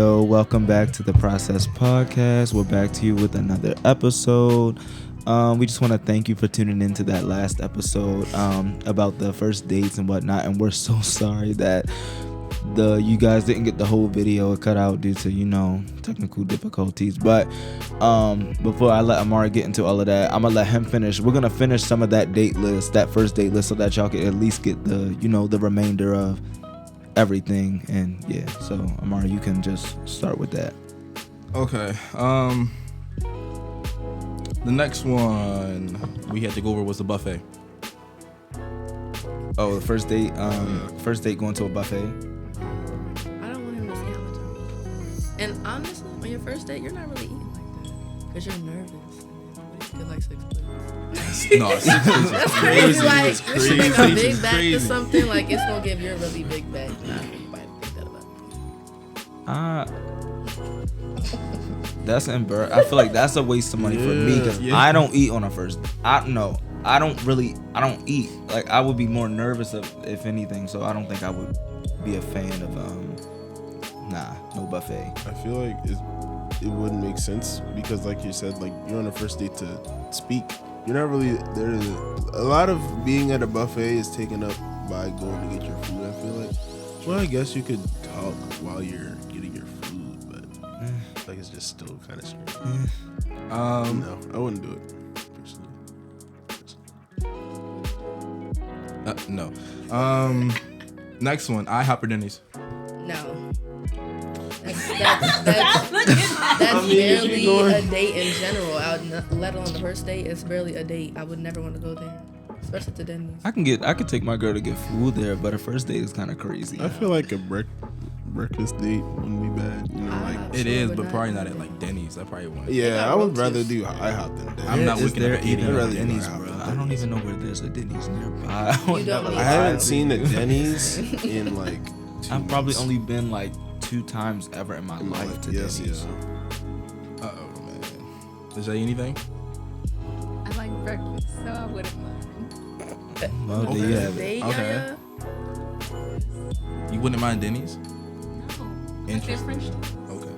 Yo, welcome back to the Process Podcast. We're back to you with another episode. We just want to thank you for tuning into that last episode about the first dates and whatnot. And we're so sorry that you guys didn't get the whole video cut out due to, technical difficulties. But before I let Amari get into all of that, I'm going to let him finish. We're going to finish some of that first date list, so that y'all can at least get the remainder of everything. And yeah, so Amari, you can just start with that. Okay. The next one we had to go over was the buffet. Oh, the first date going to a buffet. I don't want him to see how much I'm eating. And honestly, on your first date, you're not really eating like that because you're nervous. You get like 6 plates. No, 6 plates That's is crazy. crazy. Like, It's we should make a crazy. big It's bag or crazy. something. Like, it's gonna give you a really big bag. Not everybody think that about me. That's embarrassing. I feel like that's a waste of money for me because I don't eat on a first. I don't eat. Like, I would be more nervous if anything. So I don't think I would be a fan of no buffet. I feel like it wouldn't make sense because, like you said, like you're on a first date to speak. You're not really there. A lot of being at a buffet is taken up by going to get your food. I feel like. Well, I guess you could talk while you're getting your food, but like it's just still kind of strange. No, I wouldn't do it personally. No. Next one, IHOP or Denny's. No. That's barely a date in general. Let alone the first date, it's barely a date. I would never want to go there, especially to Denny's. I could take my girl to get food there, but a first date is kind of crazy. I feel like a breakfast date wouldn't be bad. It is, but probably not at like Denny's. I probably want. Yeah, I would rather do IHOP than Denny's. I'm not Is looking there at eating even at a Denny's, IHOP bro? than I don't Denny's. even know where there's a Denny's nearby. You don't need I haven't seen a Denny's in like 2 I've probably months. only been like 2 times ever in my life to Yes, Denny's. yeah. Uh-oh, man. Is that anything? I like breakfast, so I wouldn't mind. Well, there you have it. Date, Okay. yeah. You wouldn't mind Denny's? No. Interesting. Different. Okay.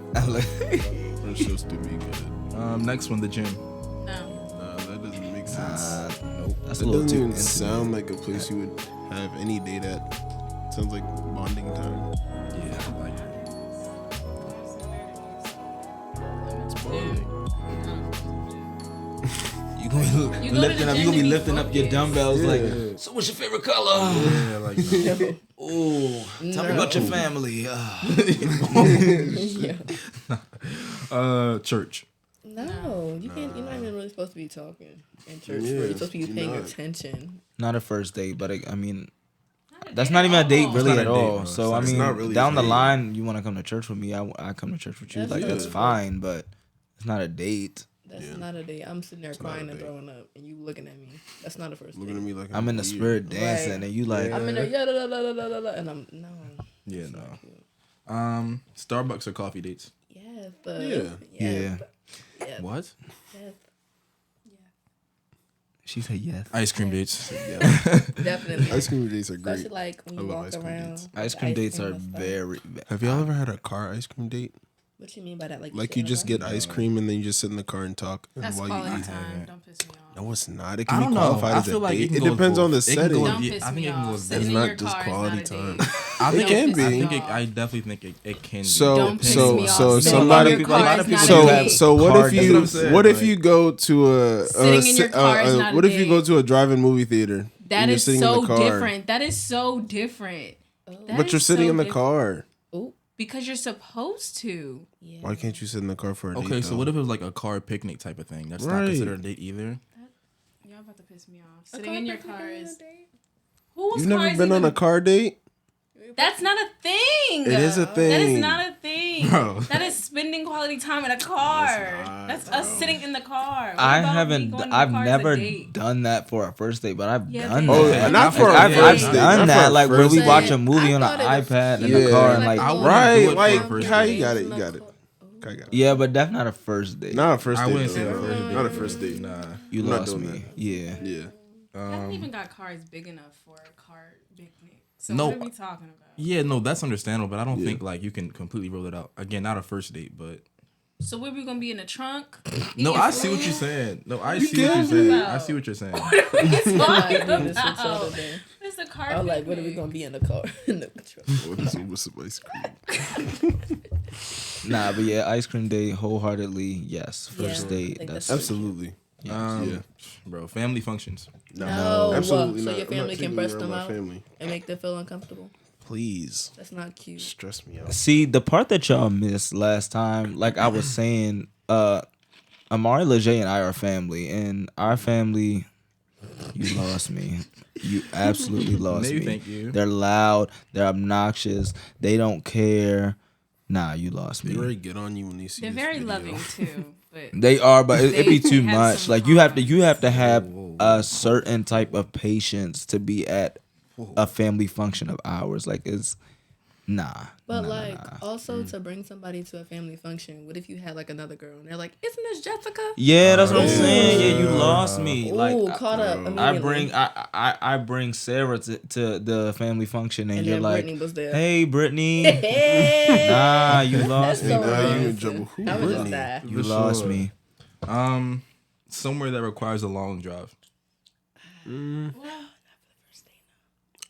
French toast to be good. Next one, the gym. No. That doesn't make sense. Nope. That's a It little doesn't too even intimate. sound like a place you would have any date at. Sounds like bonding time. Yeah, I like it. You gonna be You go to lifting the up. gym You gonna be to be lifting up your focused. dumbbells Yeah. like. So, what's your favorite color? Yeah, like no. Ooh, tell me about your family. Church. No, you can't. You're not even really supposed to be talking in church. Yeah, You're supposed to be you're paying not. attention. Not a first date, but I mean, that's not even a date really not a at date, all. bro. So I It's mean, not really down a the date. line, you want to come to church with me? I come to church with you. That's Like, that's good. fine, but it's not a date. That's not a date. I'm sitting there not crying a and date. throwing up, and you looking at me. That's not a first Looking date. at me like I'm in the weird. spirit dancing, Right. and you like, I'm in there, yeah, da, da, da, da, da, da, and I'm no. Yeah, no. Starbucks or coffee dates? Yes, but Yeah. yes, What? yes, she said yes. Ice cream dates. definitely. Ice cream dates are great. Especially like when I you love walk ice cream around. dates. with Ice the cream dates are and stuff. very. Have y'all ever had a car ice cream date? What you mean by that? Like Like sit you in a just car? get ice cream and then you just sit in the car and talk That's while you quality eat. time. Don't piss me off. No, it's not. It I can don't be know. qualified I as feel a like date. it can It go depends on the both. It can go setting. with- Don't yeah, piss I think me it can go off. with Sitting It's in not your just car is quality not a time. date. I think It can I be. think I definitely think it can be. Don't piss me off. so Sitting in somebody- your car a lot is of people not do a have date. So what Car if dates. you That's what I'm saying, what if like- you go to a Sitting in your car is not a what if you go date. to a drive-in movie theater? That and you're is sitting in so the car? different. That is so different. That But is you're sitting so in the different. car. Ooh, Because you're supposed to. yeah. Why can't you sit in the car for a date? Okay, so though? what if it was like a car picnic type of thing? That's not Right. considered a date either. Y'all about to piss me off. Sitting in your car is. date? Whose You've car never is been on even- a car date? That's not a thing. It is a thing. That is not a thing. Bro. That is spending quality time in a car. not, That's us sitting in the car. What I about me haven't. going in the I've car as a never date? done that for a first date, but I've Yeah, done but- Oh, that. not for I've a first date. done not for that, a like where first we date. watch a movie on an I thought it was iPad in cute. the car Yeah. and like. I wouldn't do Right, it for a like first how date. you got it? You got it. Okay, got it. Yeah, but that's not a first date. Not a first I date. wouldn't though. say a first date. Not a first date. Nah. You I'm not lost doing me. Yeah. Yeah. I haven't even got cars big enough for a car picnic. So No. what are we talking about? Yeah, no, that's understandable, but I don't think like you can completely roll it out. Again, not a first date, but So where we gonna be in the trunk? no, Eating I see what food? you're saying. No, I You see what you're talking saying. about? I see what you're saying. What are we talking Might do this on about? Saturday. It's a car I was like, picnic. what are we gonna be in the car? In the truck. What is it with some ice cream? Nah, but yeah, ice cream day, wholeheartedly, yes. Yeah, First I date, think that's that's Absolutely. Yeah, bro, family functions. No, absolutely so not. your I'm not family taking can you burst around them my out family. and make them feel uncomfortable. Please. That's not cute. Stress me out. See, the part that y'all missed last time, like I was saying, Amari, Leger, and I are family, and our family, you lost me. You absolutely lost No, me. thank you. They're loud. They're obnoxious. They don't care. Nah, you lost They already me. get on you when they see They're this very video. loving too, but They are, but it be They too have much. some Like you have to have Whoa. a certain type of patience to be at a family function of ours. Like it's nah. But nah, like nah. also to bring somebody to a family function, what if you had like another girl and they're like, "Isn't this Jessica?" Yeah, that's what I'm Yeah. saying. Yeah, you lost me. Ooh, Like caught up. I Immediately. bring Sarah to the family function, and, And you're then like, Brittany was there. hey, Brittany, Hey. nah, you lost me, so Nah, bro. you in embarrassing. trouble. Who, I would just Brittany? die. You For lost sure. me. Somewhere that requires a long drive.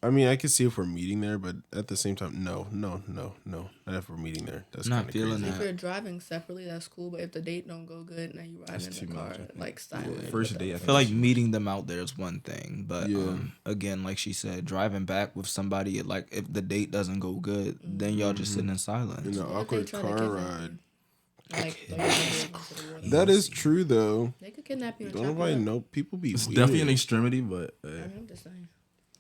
I mean, I can see if we're meeting there, but at the same time, no. Not if we're meeting there. That's Not kind of feeling crazy. If you're driving separately, that's cool. But if the date don't go good, now you riding That's in too the car, much, I think. like silent. First date, I I think. feel like meeting them out there is one thing, but Yeah. again, like she said, driving back with somebody, like if the date doesn't go good, then y'all just sitting in silence. In an What if they awkward try to car kidnap ride. you? Like throw your numbers into the water. That is true, though. They could kidnap you and Don't chop nobody you up. know. People be It's weird. definitely an extremity, but I'm just saying.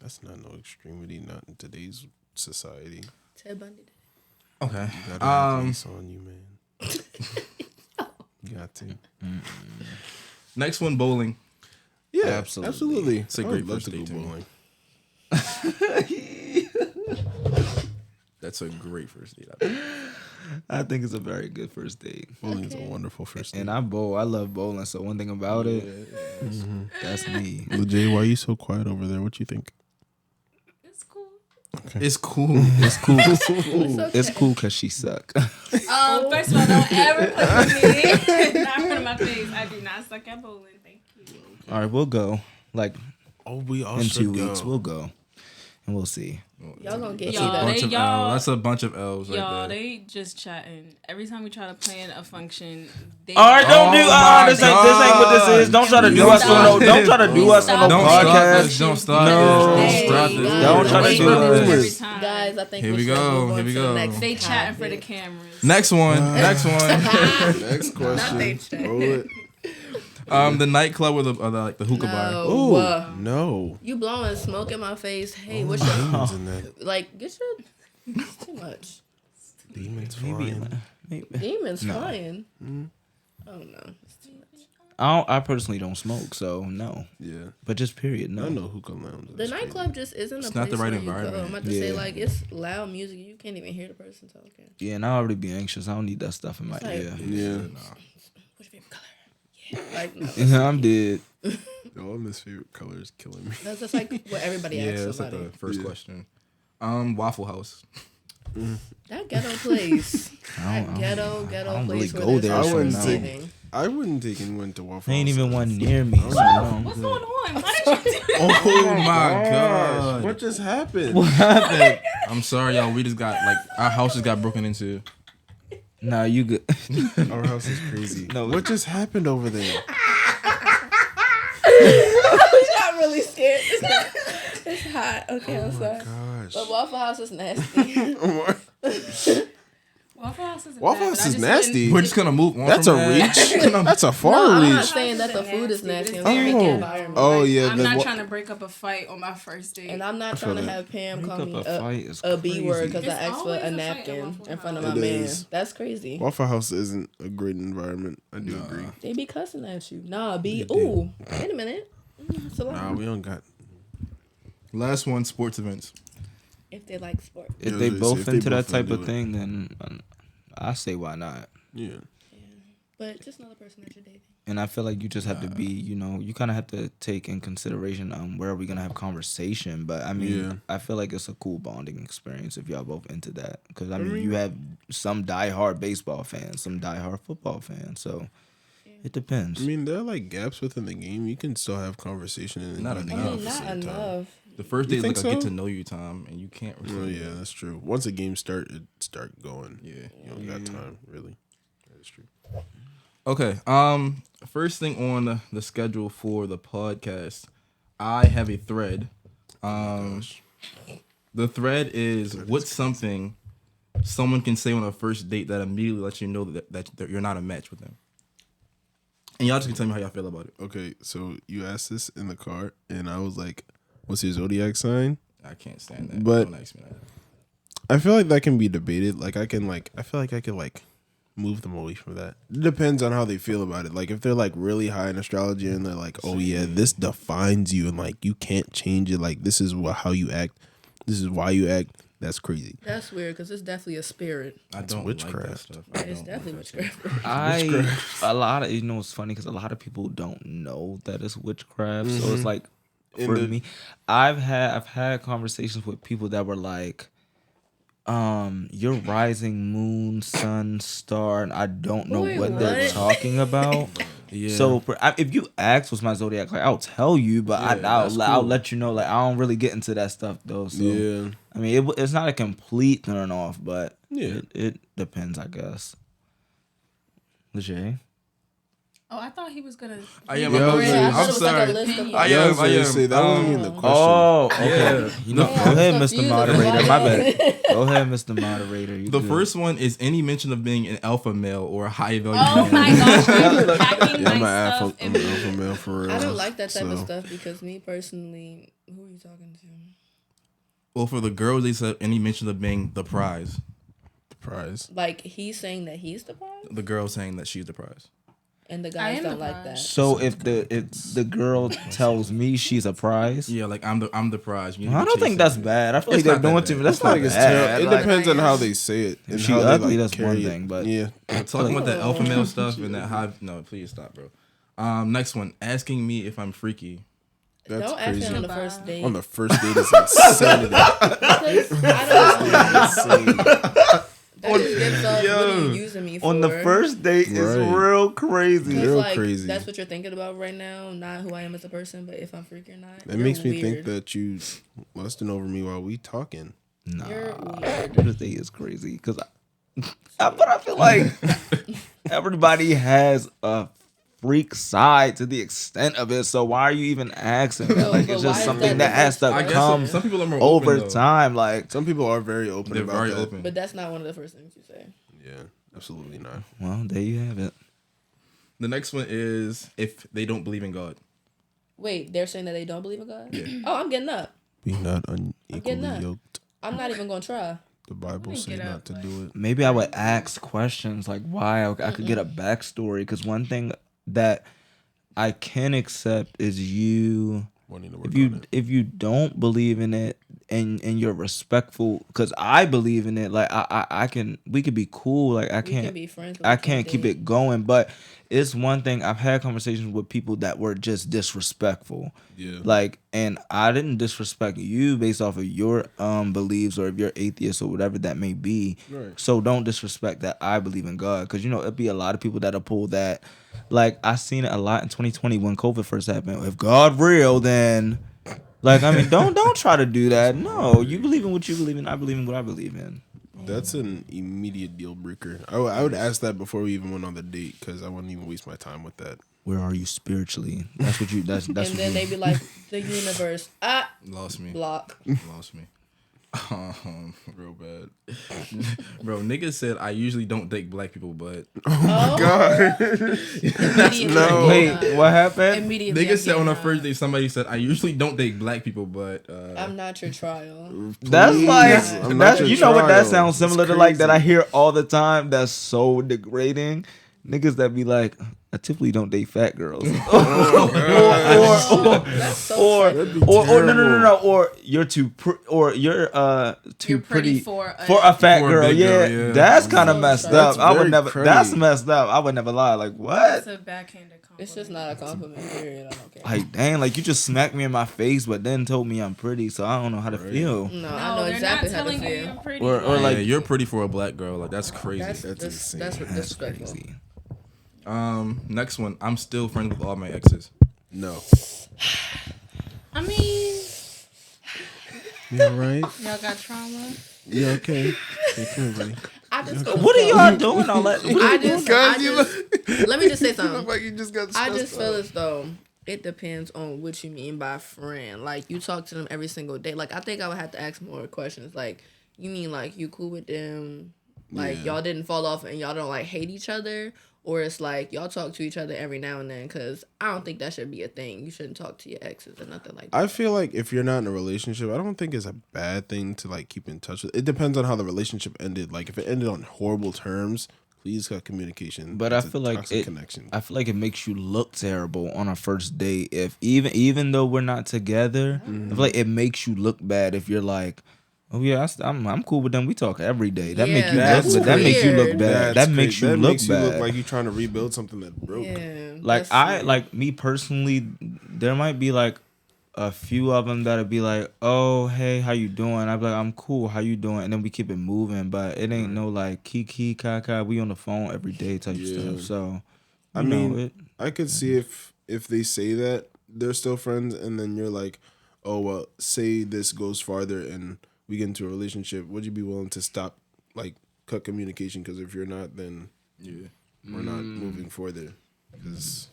That's not no extremity, not in today's society. Ted Bundy did it. okay. You gotta have police on you, man. You got to. Next one, bowling. Yeah, Absolutely. absolutely. It's a I great would love first to go date to me. bowling. That's a great first date. I think. I think it's a very good first date. Bowling is a wonderful first date. And I bowl. I love bowling. So one thing about it, that's me. Jay, why are you so quiet over there? What you think? It's cool. It's cool. It's cool. It's okay. It's cool because she suck. First of all, don't ever put me not in front of my face. I do not suck at bowling. Thank you. All right, we'll go. Like Oh, we all in should 2 go. weeks, we'll go, and we'll see. Y'all gonna get That's you a Y'all, that. bunch they- of y'all- L's. That's a bunch of L's right Y'all, there. they just chatting. Every time we try to plan a function, they All right, don't Oh do. my This ain't what this is. Don't try to do Don't us on no. stop Don't try to do us on no Don't start podcast. this. Don't start No. this. Hey, Don't start this. guys, Don't try to wait do on this us. every time. Guys, I think Here we we should go. move on Here we to the go. next They chatting for the topic. cameras. Next one. Next one. Next question. chat. Roll it. The nightclub or the like the hookah bar. No, Ooh, no. you blowing smoke in my face. Hey, what's your Demons in that. like? Get your. It's too much. Demons Maybe. flying. Maybe. Demons No. flying. Oh no, it's too much. I personally don't smoke, so no. Yeah. But just period, I no. know hookah lounge. The nightclub just isn't It's a not place the right where you go. environment. I'm about to say Yeah. like it's loud music. You can't even hear the person talking. Yeah, and I already be anxious. I don't need that stuff in my It's like- ear. Yeah. What's your favorite color? Yeah, like no. I'm dead. All his favorite color is killing me. That's just like what everybody Yeah, asks that's like somebody. the first Yeah. question. Waffle House. That ghetto place. I That ghetto I don't place really where go there's there, no so no. seating. I wouldn't take anyone to Waffle ain't House. even one near me. So no. What's going on? Why did you do that? Oh my god. What just happened? What happened? I'm sorry, y'all. We just got like our house just got broken into. Nah, you good. Our house is crazy. No. What just happened over there? I got really scared. It's hot. Okay, I'm sorry. Gosh. But Waffle House is nasty. Waffle House is Waffle bad, House but I is just nasty. We're just gonna move on. That's from a that. reach. That's a far No, I'm not reach. saying that the food is nasty. I'm saying Oh. the environment. Oh yeah. I'm the not wa- trying to break up a fight on my first date. And I'm not trying to that. have Pam Break call up me a fight is a B crazy. word because I It's asked for always a a fight at napkin Waffle in front of House. my It man. is. That's crazy. Waffle House isn't a great environment. I do agree. They be cussing at you. Nah, B. Ooh, wait a minute. It's a lot. Nah, we don't got. Last one, sports events. If they like sports. If Yeah, they if both they into that both type into of it. thing, then I say why not. Yeah. But just another person that you're dating. And I feel like you just have to be, you kind of have to take in consideration where are we gonna have conversation. But I mean, I feel like it's a cool bonding experience if y'all both into that. Because I mean, you have some diehard baseball fans, some diehard football fans. So it depends. I mean, there are like gaps within the game. You can still have conversation and Not enjoy the enough. game at the Not same time. enough. The first day You is like think a get so? to know you time, and you can't. Oh yeah, that's true. Once a game start going. Yeah. You don't got time really. That's true. Okay. First thing on the schedule for the podcast, I have a thread. The thread is what's something someone can say on a first date that immediately lets you know that you're not a match with them. And y'all just can tell me how y'all feel about it. Okay, so you asked this in the car, and I was like, "What's your zodiac sign?" I can't stand that. But Don't ask me that. I feel like that can be debated. Like I feel like I can move them away from that. It depends on how they feel about it. Like if they're like really high in astrology and they're like, "Oh yeah, this defines you and like you can't change it. Like this is how you act. This is why you act." That's crazy. That's weird because it's definitely a spirit. I don't witchcraft. like that stuff. It's definitely witchcraft. A lot of it's funny because a lot of people don't know that it's witchcraft. So it's like for me, I've had conversations with people that were like, your rising moon, sun, star, and I don't know Wait, what they're what? talking about. Yeah. So if you ask what's my zodiac, like I'll tell you, but I'll let you know. Like I don't really get into that stuff though. So Yeah. I mean, it's not a complete turn off, but Yeah. it depends, I guess. Lejay? Oh, I thought he was gonna. I am. Yeah, I was I'm like- sorry. I Yeah, I was I gonna am. say that wasn't even the question. Oh, okay. Yeah. You know, Yeah, go I'm ahead, Mr. confused. Moderator. My bad. Go ahead, Mr. Moderator. You The good. first one is any mention of being an alpha male or a high value Oh man. my gosh, I'm packing Yeah, I'm my an stuff. alpha male for real. I don't like that type of So, stuff because me personally, who are you talking to? Well, for the girls, they said any mention of being the prize. the prize. Like he's saying that he's the prize, The girl saying that she's the prize. and the I guys am don't the like prize. that. So if the girl tells me she's a prize, Yeah, like I'm the prize. You need I to don't chase think it. that's bad. I feel like It's they're not that doing bad. too much. That's It's not not like that it's bad. terrible. It depends on how they say it. If and she how they, ugly, like, that's one carry it. thing, but- yeah, Talking about that alpha male stuff and that high. No, please stop, bro. Next one, asking me if I'm freaky. that's Don't ask crazy. me on the first date. On the first date is insanity. Because I don't know. Insane. That just gives off what are you using me for? on the first date is Right. real crazy. It's real like, crazy. That's what you're thinking about right now, not who I am as a person, but if I'm freaky or not. That makes me think that you lusting over me while we talking. Nah, You're weird. this date is crazy because but I feel like everybody has a freak side to the extent of it. So why are you even asking that? So, Like but it's why just is something that that has to the I first guess come some people are more over open, though. time. Like, Some people are very open They're about very that. open. But that's not one of the first things you say. Yeah, absolutely not. well, there you have it. The next one is if they don't believe in God. Wait, they're saying that they don't believe in God? Oh, I'm getting up. Be not getting unequally that. yoked. I'm not even going to try. The Bible me say get not up, to like- do it. Maybe I would ask questions like why I could get a backstory. Because one thing that I can accept is you. Wanting to work If on you it. if you don't believe in it and you're respectful, because I believe in it, like I can, we could be cool, like I We can can't be friends, but I we can't keep date. it going. But it's one thing, I've had conversations with people that were just disrespectful, Yeah. like, and I didn't disrespect you based off of your beliefs or if you're atheist or whatever that may be. Right. So don't disrespect that I believe in God, because it'd be a lot of people that'll pull that. Like I seen it a lot in 2020 when COVID first happened. If God real, then like I mean, don't try to do that. No, you believe in what you believe in. I believe in what I believe in. That's an immediate deal breaker. I would ask that before we even went on the date because I wouldn't even waste my time with that. Where are you spiritually? That's what you. That's And what then you, they be like, the universe. Lost me. Block. Lost me. Real bad. Bro, niggas said I usually don't date black people, but Oh, immediately. no. Wait, what happened? Immediately. niggas said on the I'm first date somebody said I usually don't date black people, but I'm not your trial. That's like I'm not that's your you know what that trial. sounds similar It's to, like that I crazy. hear all the time. That's so degrading. Niggas that be like, I typically don't date fat girls. That's so or funny. no, or you're too You're pretty pretty for a a fat For a girl. big Yeah, girl, yeah. that's kind of So messed sad. up. That's I would very never. cruddy. That's messed up. I would never lie. Like what? That's a backhanded compliment. It's just not a compliment. Period. I don't care. Like dang, like you just smacked me in my face, but then told me I'm pretty, so I don't know how to feel. No, No, I know they're exactly not how to telling you feel. you're pretty. Or Yeah, like you're pretty for a black girl. Like that's crazy. That's insane. that's that's disrespectful. crazy. Next one. I'm still friends with all my exes. No. I mean, Yeah, right. y'all got trauma. Yeah, okay. Yeah, come on, buddy. I just What are y'all doing all that? let me just say something. Like you just got I just feel as though it depends on what you mean by friend. Like you talk to them every single day. Like I think I would have to ask more questions. Like you mean like you cool with them? Like y'all didn't fall off and y'all don't like hate each other, or it's like y'all talk to each other every now and then. Because I don't think that should be a thing. You shouldn't talk to your exes or nothing like that. I feel like if you're not in a relationship, I don't think it's a bad thing to like keep in touch with. It depends on how the relationship ended. Like if it ended on horrible terms, please cut communication. But I It's a feel like toxic it. connection. I feel like it makes you look terrible on a first date. If even though we're not together, I feel like it makes you look bad if you're like, oh yeah, I'm cool with them. We talk every day. That make you that's look. That makes you look weird. bad. That's That makes crazy. you That look makes you bad. look like you're trying to rebuild something that broke. Yeah. Like that's weird. like me personally, there might be like a few of them that'll be like, oh hey, how you doing? I'd be like, I'm cool. How you doing? And then we keep it moving. But it ain't no like kiki kaka. We on the phone every day type stuff. So I you know mean, it. I could see if they say that they're still friends, and then you're like, oh well, say this goes farther and we get into a relationship. Would you be willing to stop, like, cut communication? Because if you're not, then we're not moving further. Because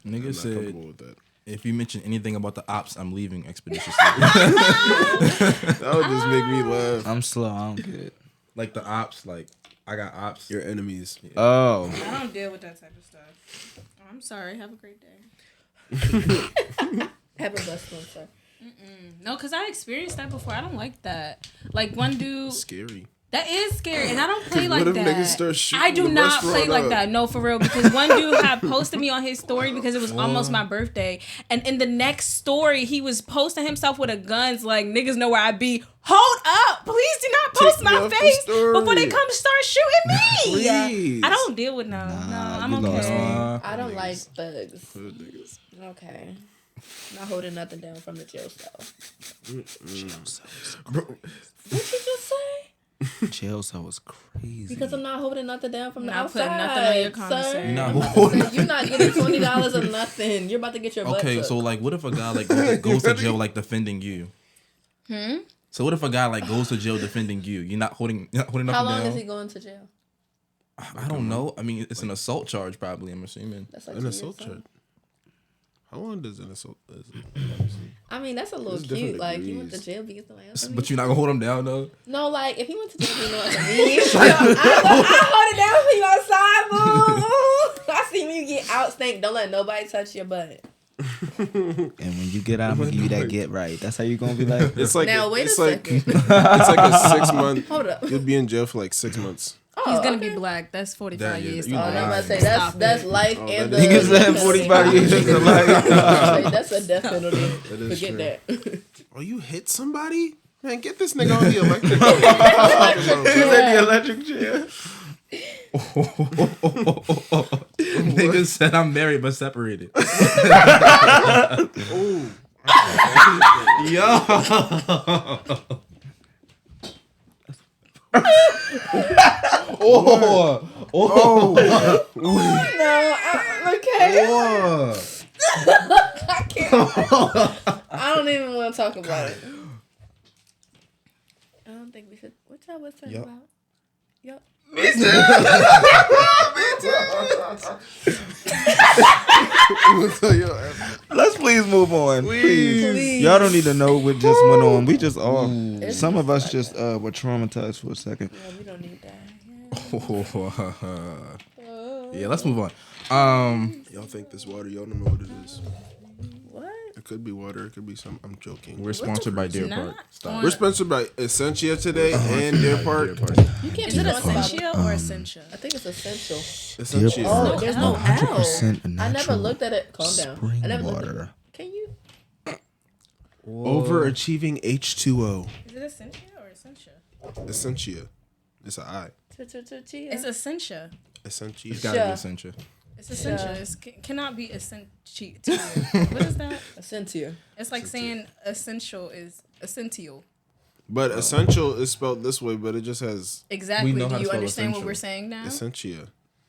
I'm Nigga not said, comfortable with that. if you mention anything about the ops, I'm leaving expeditiously. That would just make me laugh. I'm slow. I don't get it. Like the ops, like I got ops. Your enemies. Oh. I don't deal with that type of stuff. Oh, I'm sorry. Have a great day. Have a blessed one, sir. No, because I experienced that before. I don't like that. Like one dude. Scary. That is scary, and I don't play What like if that. niggas start shooting I do the not play restaurant like up? that. No, for real. Because one dude had posted me on his story because it was almost my birthday, and in the next story, he was posting himself with a guns. Like niggas know where I be. Hold up! Please do not post me my off the face story. before they come start shooting me. Please. I don't deal with no. I'm you lost okay. me. I don't like thugs. Okay. Not holding nothing down from the jail cell. What you just say? Jail cell was crazy. Because I'm not holding nothing down from the Not outside. putting nothing on your sir. commissary. You're not I'm about to holding say, you're not getting $20 or nothing. You're about to get your butt Okay, took. so like, what if a guy like goes to jail like defending you? So what if a guy like goes to jail defending you? You're not holding How nothing long down. is he going to jail? I don't know. I mean, it's an assault charge, probably. I'm assuming. That's like An 2 assault years, charge. son. How long does an assault? I mean, that's a little There's different cute. Like, you went to degrees. jail because somebody else. But you're not gonna hold him down though. No, like, if he went to jail, you know what I mean? I hold it down for you outside, boo. I see when you get out, stink. Don't let nobody touch your butt. And when you get out, I'm gonna give you that get right. That's how you gonna be like. It's like Now, wait it's a like second. it's like a 6 month. Hold up. You'll be in jail for like 6 months. Oh, He's gonna okay. be black. That's 45 That- years. you Oh, know, I'm about to say Stop that's it. life Oh, and that the. is- Niggas said 45 years is a life. That's a death penalty. is Forget true. that. Oh, you hit somebody? Man, get this nigga on the electric. The electric chair. Niggas said I'm married but separated. Yo. Okay. Oh. I can't. I don't even want to talk about it. I don't think we should. What y'all was talking about? Yup. Let's please move on. Please. Y'all don't need to know what just went on. We just all. Some of us just were traumatized for a second. Yeah, we don't need that. Yeah, let's move on. Y'all think this water? Y'all don't know what it is. What? It could be water. It could be some. I'm joking. We're sponsored by Deer Not Park. Stop. We're sponsored by Essentia today and Deer Park. You can't Is be it sponsored by- essential or essential? I think it's essential. Essentia. Oh, there's no 100% L. I never natural looked at it. Calm down. spring I never looked at water. it. Can you? Overachieving H2O. Is it essential or essential? Essentia. It's an I. It's essential. Essentia. It's gotta be essential. It's essential. It cannot be essential. What is that? Essentia. It's like saying essential is essential. But essential is spelled this way, but it just has Exactly. We know Do how to you spell understand essential. what we're saying now? Essentia.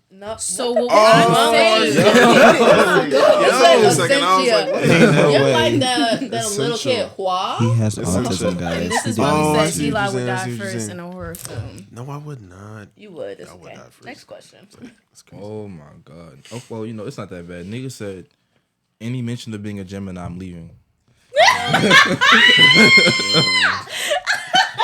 No. So what Oh, I'm saying, Yo, a second, I was like, what? No You're way. like that little Essential. kid. Hua? He has Essential. autism, guys. and this is He why Oh, I we see said what Eli you're would saying, I die see what you're first saying. in a horror film. No, I would not. You would. It's I would okay. not first. Next question. That's crazy. Oh my god. Oh well, you know it's not that bad. Nigga said any mention of being a Gemini, I'm leaving.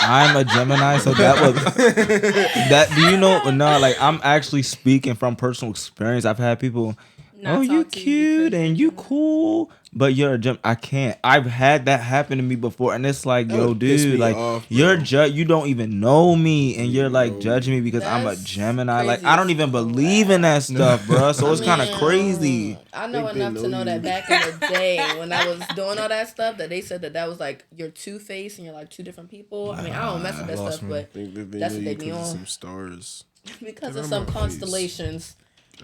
I'm a Gemini, so that was that. Do you know? No, like I'm actually speaking from personal experience. I've had people, Not oh, you talk to you cute because and you're you cool, but you're a Gem. I can't. I've had that happen to me before, and it's like, That yo, would piss dude, me like off, you're bro. you don't even know me, and you're like know judging me because I'm a That's Gemini. Like crazy I don't as even fuck. believe in that stuff, bro. So it's kind of Man, crazy. I know Think they enough to know know you. that back in the day when I was doing all that stuff, that they said that was like you're two-faced and you're like two different people. I mean, I don't mess with that Lost stuff, me. I but think that they That's know what you they be because of on. some stars. because Get of out some my face. constellations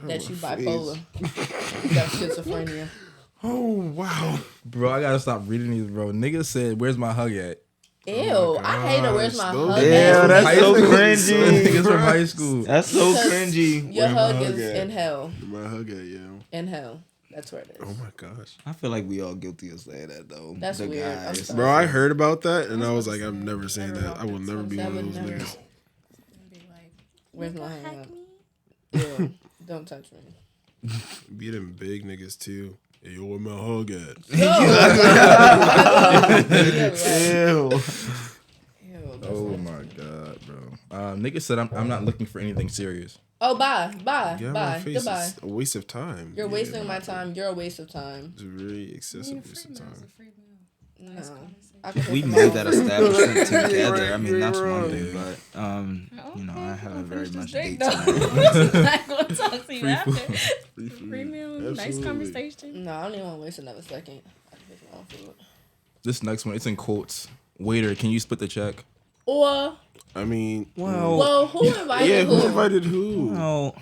that my you face. bipolar, you got schizophrenia. Oh wow. Bro, I gotta stop reading these, bro. Nigga said, "Where's my hug at?" Ew, I hate it. Where's my gosh, those hug? Ew, at? that's High so school. cringy. Niggas from high school. That's so Because cringy. Your Where my hug hug is at? in hell. My hug at yo. In hell. That's where it is. Oh my gosh. I feel like we all guilty of saying that though. That's weird. I'm sorry. Bro, I heard about that and I was like, I'm never saying that. I will never be That one of would those never- niggas. Be like, Where's my "Nigga, hug hack at? me." Ew, don't touch me. Be them big niggas too. Hey, yo, where my hug at? Ew. Oh my god, bro. Nigga said, "I'm not looking for anything serious." Oh, bye. Bye. Get out Bye. my face. Goodbye. It's a waste of time. You're Yeah, wasting my time. You're a waste of time. It's a very excessive waste of time. No. I can We pay for my made own that food. establishment together. right, I mean, you're that's one right. thing, but you know, I have a very much date though. tonight. I'm not gonna talk to you Free after. Free food. Free meal, nice Absolutely. conversation. No, I don't even want to waste another second. I can pay for my own food. This next one, it's in quotes. Waiter, can you split the check? Or, I mean, well, who invited yeah, who? who invited who? Oh,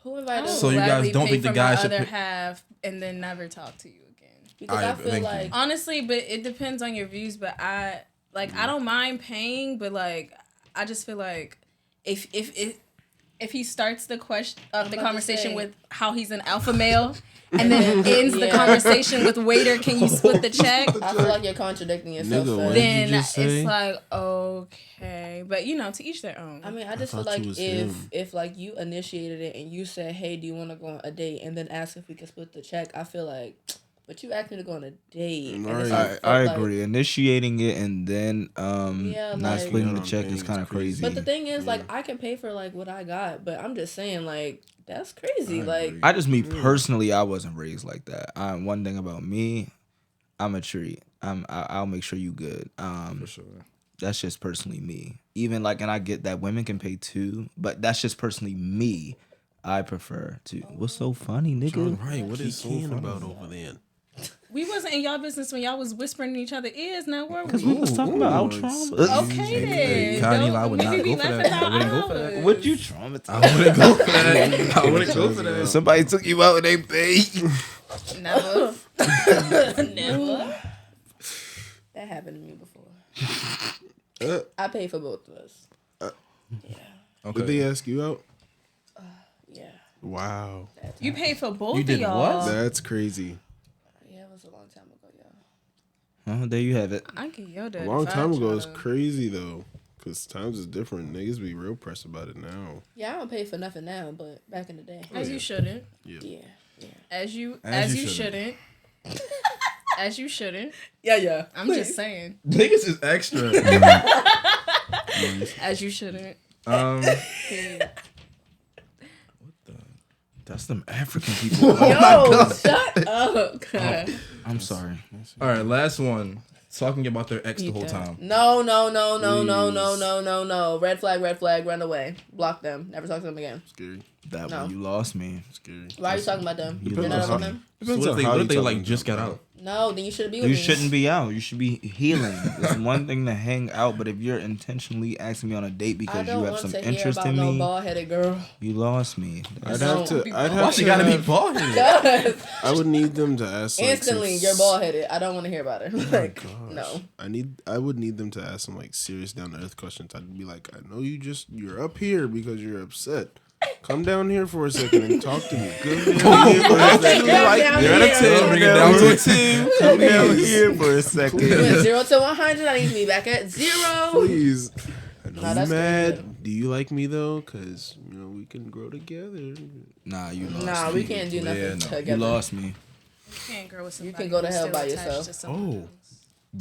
Who invited So who? you guys Gladly don't pay think the for guy my should other pay- half and then never talk to you again? Because I Alright, feel thank you. like Honestly, but it depends on your views. But I don't mind paying, but like I just feel like if he starts the about the to conversation say. with how he's an alpha male, and then ends the Yeah. conversation with waiter, can you split the check? I feel like you're contradicting yourself. Nigga, sis. what did you Then just say? it's like okay, but to each their own. I mean, I just feel thought like you was if him. if like you initiated it and you said, "Hey, do you want to go on a date?" and then ask if we can split the check, I feel like, but you asked me to go on a date. and it's Right. like, I like- agree. Initiating it and then Yeah, not like- splitting the Yeah, check man, is kind of it's crazy. crazy. But the thing is, like, I can pay for like what I got, but I'm just saying, like, that's crazy. Like, I just me personally, I wasn't raised like that. One thing about me, I'm a treat. I'll make sure you good. For sure. That's just personally me. Even like, and I get that women can pay too, but that's just personally me. I prefer to. What's so funny, nigga? Right, what is so he funny. about over there? We wasn't in y'all business when y'all was whispering in each other ears. Now were Because we? we was talking about our trauma. Okay Hey, then. Kanye, Don't I would not maybe go we for laugh that. at I wouldn't go for ours. that. What you traumatized? I wouldn't go for that. I wouldn't go for that. Somebody took you out and they paid you. Never. Never. that happened to me before. I paid for both of us. Did they ask you out? Yeah, Wow, You paid for both You of did y'all. what? that's crazy. yeah, it was a long time ago, y'all. Oh, there you have it. I get your dad. A long time ago is crazy though, cause times is different. Niggas be real pressed about it now. Yeah, I don't pay for nothing now, but back in the day, As you shouldn't. yeah. As you you shouldn't. As you shouldn't. Yeah. I'm just saying. Niggas is extra. As you shouldn't. Um, That's them African people. Yo, shut up. God. I'm sorry. All right, last one. Talking about their ex the whole time. No. Red flag, run away. Block them. Never talk to them again. Scary. That No. one, you lost me. Scary. Why are you talking about them? You You're not lost with me. them? So what if they like just got out? No, then you shouldn't be with You me. shouldn't be out. You should be healing. It's one thing to hang out, but if you're intentionally asking me on a date I because don't you have want some to hear interest about in no me, bald-headed girl. you lost me. I'd Don't have to. be I'd Why have she to. gotta be have- bald? Because I would need them to ask. Like, instantly, some you're bald-headed. I don't want to hear about it. Like, no. I would need them to ask some like serious down to earth questions. I'd be like, I know you're up here because you're upset. Come down here for a second and talk to me. Good. You're at a 10, bring it down to a 2. Come down here for a You went second. 0 to 100. I need to be back at 0. Please. I know Nah, you that's mad. crazy. Do you like me though? Cause we can grow together. Nah, you lost Nah, me. we can't do nothing Yeah, no. together. You lost me. You can't grow with somebody. can go to who's hell still by attached yourself. to someone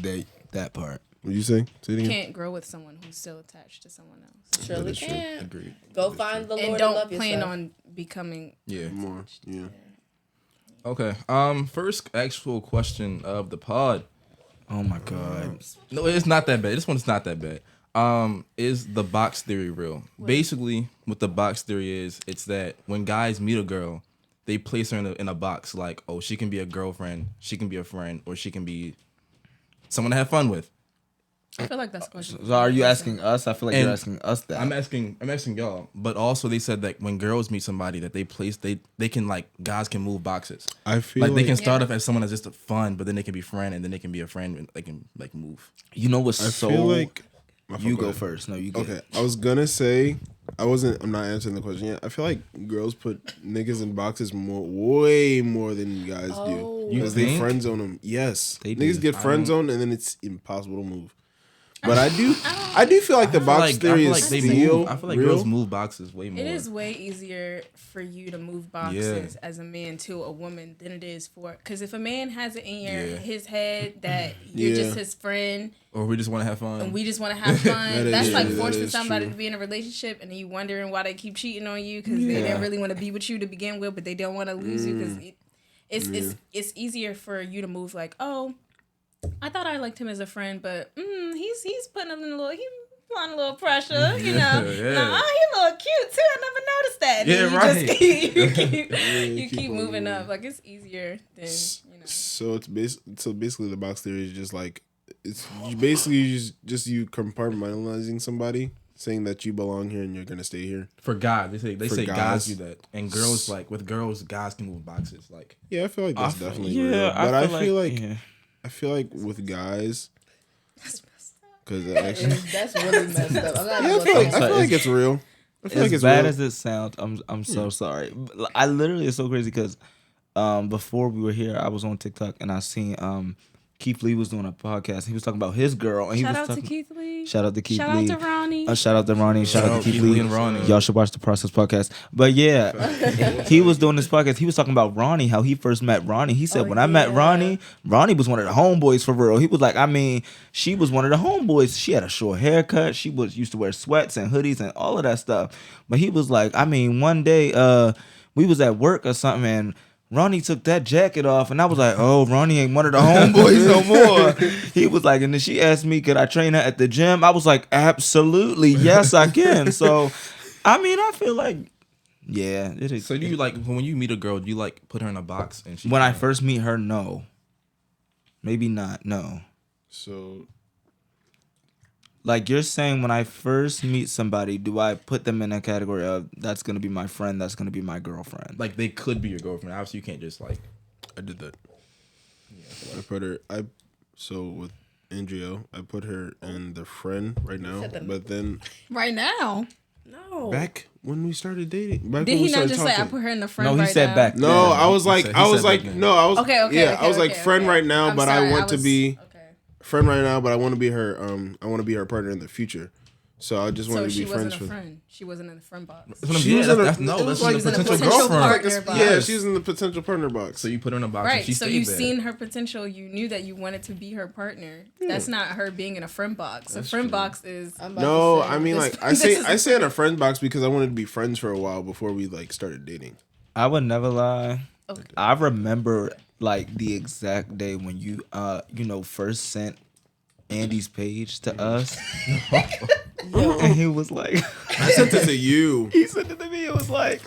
else. That part. What you say? Say it You again. can't grow with someone who's still attached to someone else. Surely That is true. can. Agreed. Go find the Lord And and don't love plan yourself. on becoming. Yeah. More. Yeah. Okay. First actual question of the pod. Oh my god. No, it's not that bad. This one's not that bad. Is the box theory real? Basically, what the box theory is, it's that when guys meet a girl, they place her in a box. Like, oh, she can be a girlfriend, she can be a friend, or she can be someone to have fun with. I feel like that's a question. So are you asking us? I feel like And you're asking us that. I'm asking y'all. But also, they said that when girls meet somebody, that they can like guys can move boxes. I feel Like they can Yeah. start off as someone that's just a fun, but then they can be friend, and then they can be a friend, and they can like move. You know what's I so? feel like my fault, You go go ahead. first. No, you go. Okay, I was gonna say I'm not answering the question yet. I feel like girls put niggas in boxes way more than guys Oh. do. You Because they think? friend zone them. Yes, They niggas do. get friend zoned and then it's impossible to move. But I do feel like the box theory is still I feel like real. girls move boxes way more. It is way easier for you to move boxes as a man to a woman than it is for, because if a man has it in his head that you're Yeah. just his friend Or we just want to have fun. and we just want to have fun, That is that's like true. That forcing is somebody true. to be in a relationship and you wondering why they keep cheating on you because they didn't really want to be with you to begin with, but they don't want to lose you because it's easier for you to move like, oh, I thought I liked him as a friend, but he's putting a little, he's applying a little pressure, you know. Yeah. Nah, he a little cute too. I never noticed that. And Yeah, then you right. just keep, you keep keep on moving moving. up. Like it's easier than So it's basically the box theory is just like it's basically just you compartmentalizing somebody, saying that you belong here and you're gonna stay here. For guys, they For say guys guys. do that, and girls like with girls, guys can move boxes. Like Yeah, I feel like that's feel- definitely yeah, real. But I feel like yeah. with guys, because That's really messed up. I'm not I even feel gonna like say it's real. I feel As like it's bad real. as it sounds, I'm so sorry. I literally it's so crazy because before we were here, I was on TikTok and I seen Keith Lee was doing a podcast. He was talking about his girl, and he Shout was out to talking. Keith Lee. Shout out to Keith Shout Lee. out to Ronnie. Shout out to Ronnie. Shout out to Keith Lee Lee and Ronnie. Y'all should watch the Process podcast. But yeah, he was doing this podcast. He was talking about Ronnie, how he first met Ronnie. He said, when I met Ronnie was one of the homeboys for real. He was like, I mean, she was one of the homeboys. She had a short haircut. She was used to wear sweats and hoodies and all of that stuff. But he was like, I mean, one day we was at work or something and Ronnie took that jacket off, and I was like, oh, Ronnie ain't one of the homeboys no more. He was like, and then she asked me, could I train her at the gym? I was like, absolutely, yes, I can. So, I mean, I feel like, yeah, it is. So do you like when you meet a girl? Do you like put her in a box and she? When I first meet her, no. Maybe not, no. So Like you're saying, when I first meet somebody, do I put them in a category of that's gonna be my friend, that's gonna be my girlfriend? like they could be your girlfriend. Obviously, you can't just like. I did that. I put her. So with Andrea, I put her in the friend right now. said that. But then Right now. No. back when we started dating, back Did when we he not started just say I talking. put her in the front No, he right said now? back. No, then. I was like, He I was said like, back then. no, I was Okay, yeah, I was like friend right now, I'm but sorry, I want to was- be okay. friend right now, but I want to be her. I want to be her partner in the future. So I just So wanted to she be wasn't friends a with. friend. She wasn't in the friend box. That's what I'm She saying. was in a- That's, no, it was that's like the in a potential potential girlfriend. partner box. Yeah, she's in the potential partner box. So you put her in a box and Right. she So stayed you've there. seen her potential. You knew that you wanted to be her partner. That's not her being in a friend box. A friend box is I'm about No, to say, I mean this- like I say in a friend box because I wanted to be friends for a while before we like started dating. I would never lie. Okay. I remember like the exact day when you first sent Andy's page to us. And he was like, I sent it to you. he sent it to me. It was like,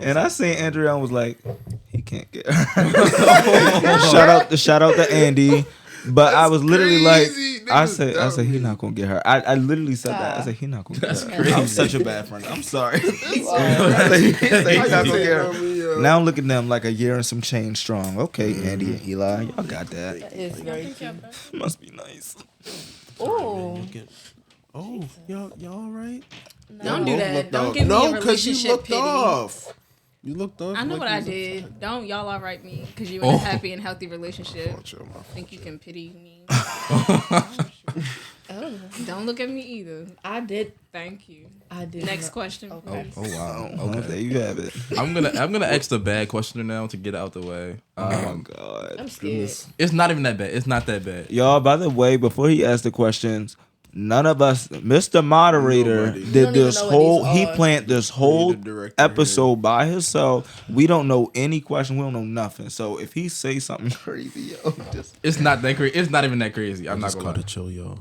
and I seen Andrea and was like, he can't get her. shout out to Andy. But I was literally crazy. like, I Niggas said, he dumb. not gonna get her. I literally said that. I said, he not gonna get her. crazy. I'm such a bad friend. I'm sorry. You are. I said, he not gonna Take get it on her. me, yo. Now I'm looking at them like a year and some change strong. Okay, Andy and Eli, y'all got that. That is very Thank y'all, cute. bro. Must be nice. Oh, Oh, y'all all right? Don't do Both that. looked Don't off. give me a No, because you relationship looked pity. off. You looked off. I know like what you I was did. Don't y'all all right me because you're in a happy and healthy relationship. upset. Chill, Think you can pity me? I don't know. Don't look at me either. I did. Thank you. I did. Next not- question. Okay. please. Oh wow. Oh, Okay. there you have it. I'm gonna ask the bad questioner now to get it out the way. Oh God. I'm scared. It's not even that bad. It's not that bad. Y'all, by the way, before he asked the questions, none of us, Mr. Moderator, Nobody. We did don't even this know what whole, these he are. planned this whole Creative director episode by himself. We don't know any question. We don't know nothing. So if he say something crazy, yo, just. It's not that crazy. It's not even that crazy. I'm not just gonna called lie. it chill, y'all.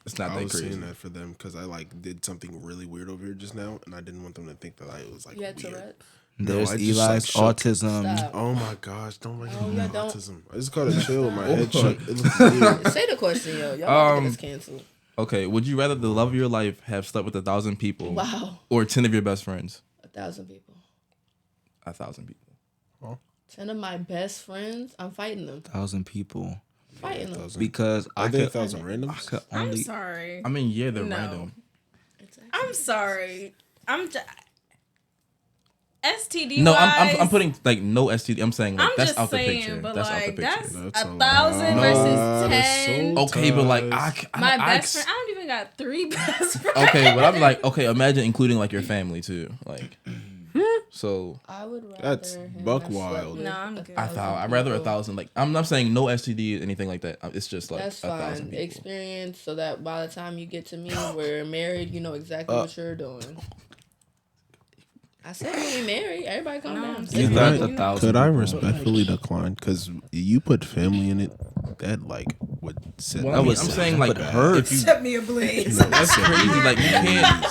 It's not I that was crazy. saying that for them because I like did something really weird over here just now, and I didn't want them to think that I was like You had weird. Tourette's? There's I just, Eli's like, shook. autism. Stop. Oh my gosh! Don't make Oh, me yeah, don't. autism. I just called it chill. My head shook. It looks weird. Say the question, yo. Y'all about to get us canceled. Okay, would you rather the love of your life have slept with 1,000 people, Wow. or 10 of your best friends? 1,000 people. 1,000 people. 10 of my best friends. I'm fighting them. 1,000 people. Fighting them. 1,000. Because Are I there could, 1,000 I randoms? could I'm only. sorry. I mean, yeah, they're No. random. I'm sorry. STD. No, I'm putting like no STD. I'm saying like I'm that's just out the saying, picture. but That's out the like picture. that's That's a 1,000 lot. versus That's 10. so Okay, but like tough. My best friend. I don't even got 3 best friends. okay, but I'm like, okay, imagine including like your family too. Like, so I would rather. That's him buck have slept wild. with No, I'm good. 1,000 I'd rather people. 1,000. Like, I'm not saying no STD or anything like that. It's just like That's 1,000 fine. people. Experience so that by the time you get to me, we're married, you know exactly what you're doing. I said we ain't married. Everybody calm No, down. I'm It's You saying- thought legal. 1,000 Could I people. respectfully decline? Because you put family in it, that like would set. Well, That I mean, was I'm sad. saying like But it hurt. if you Set me ablaze. that's crazy. Like you can't,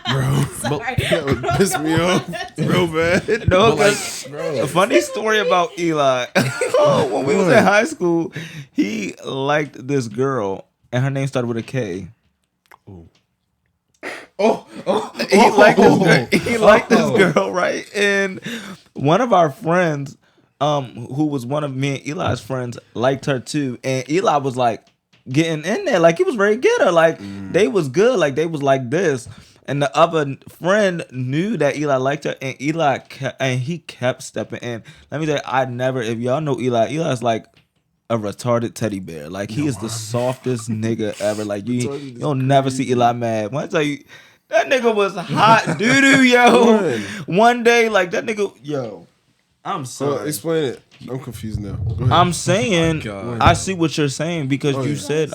bro. That would piss me off real bad. No, but like, 'cause bro. a funny story about Eli. When we was in high school, he liked this girl, and her name started with a K. He liked this girl. He liked this girl, right? And one of our friends, who was one of me and Eli's friends, liked her too. And Eli was like getting in there, like he was ready to get her. Like they was good, like they was like this. And the other friend knew that Eli liked her, and he kept stepping in. Let me tell you, I never. If y'all know Eli's like a retarded teddy bear. Like he is the softest nigga ever. Like you'll never see Eli mad. When I tell you, that nigga was hot doo doo, yo. One day, like that nigga, yo. I'm sorry. Explain it. I'm confused now. Go ahead. I'm saying, God. I see what you're saying because you said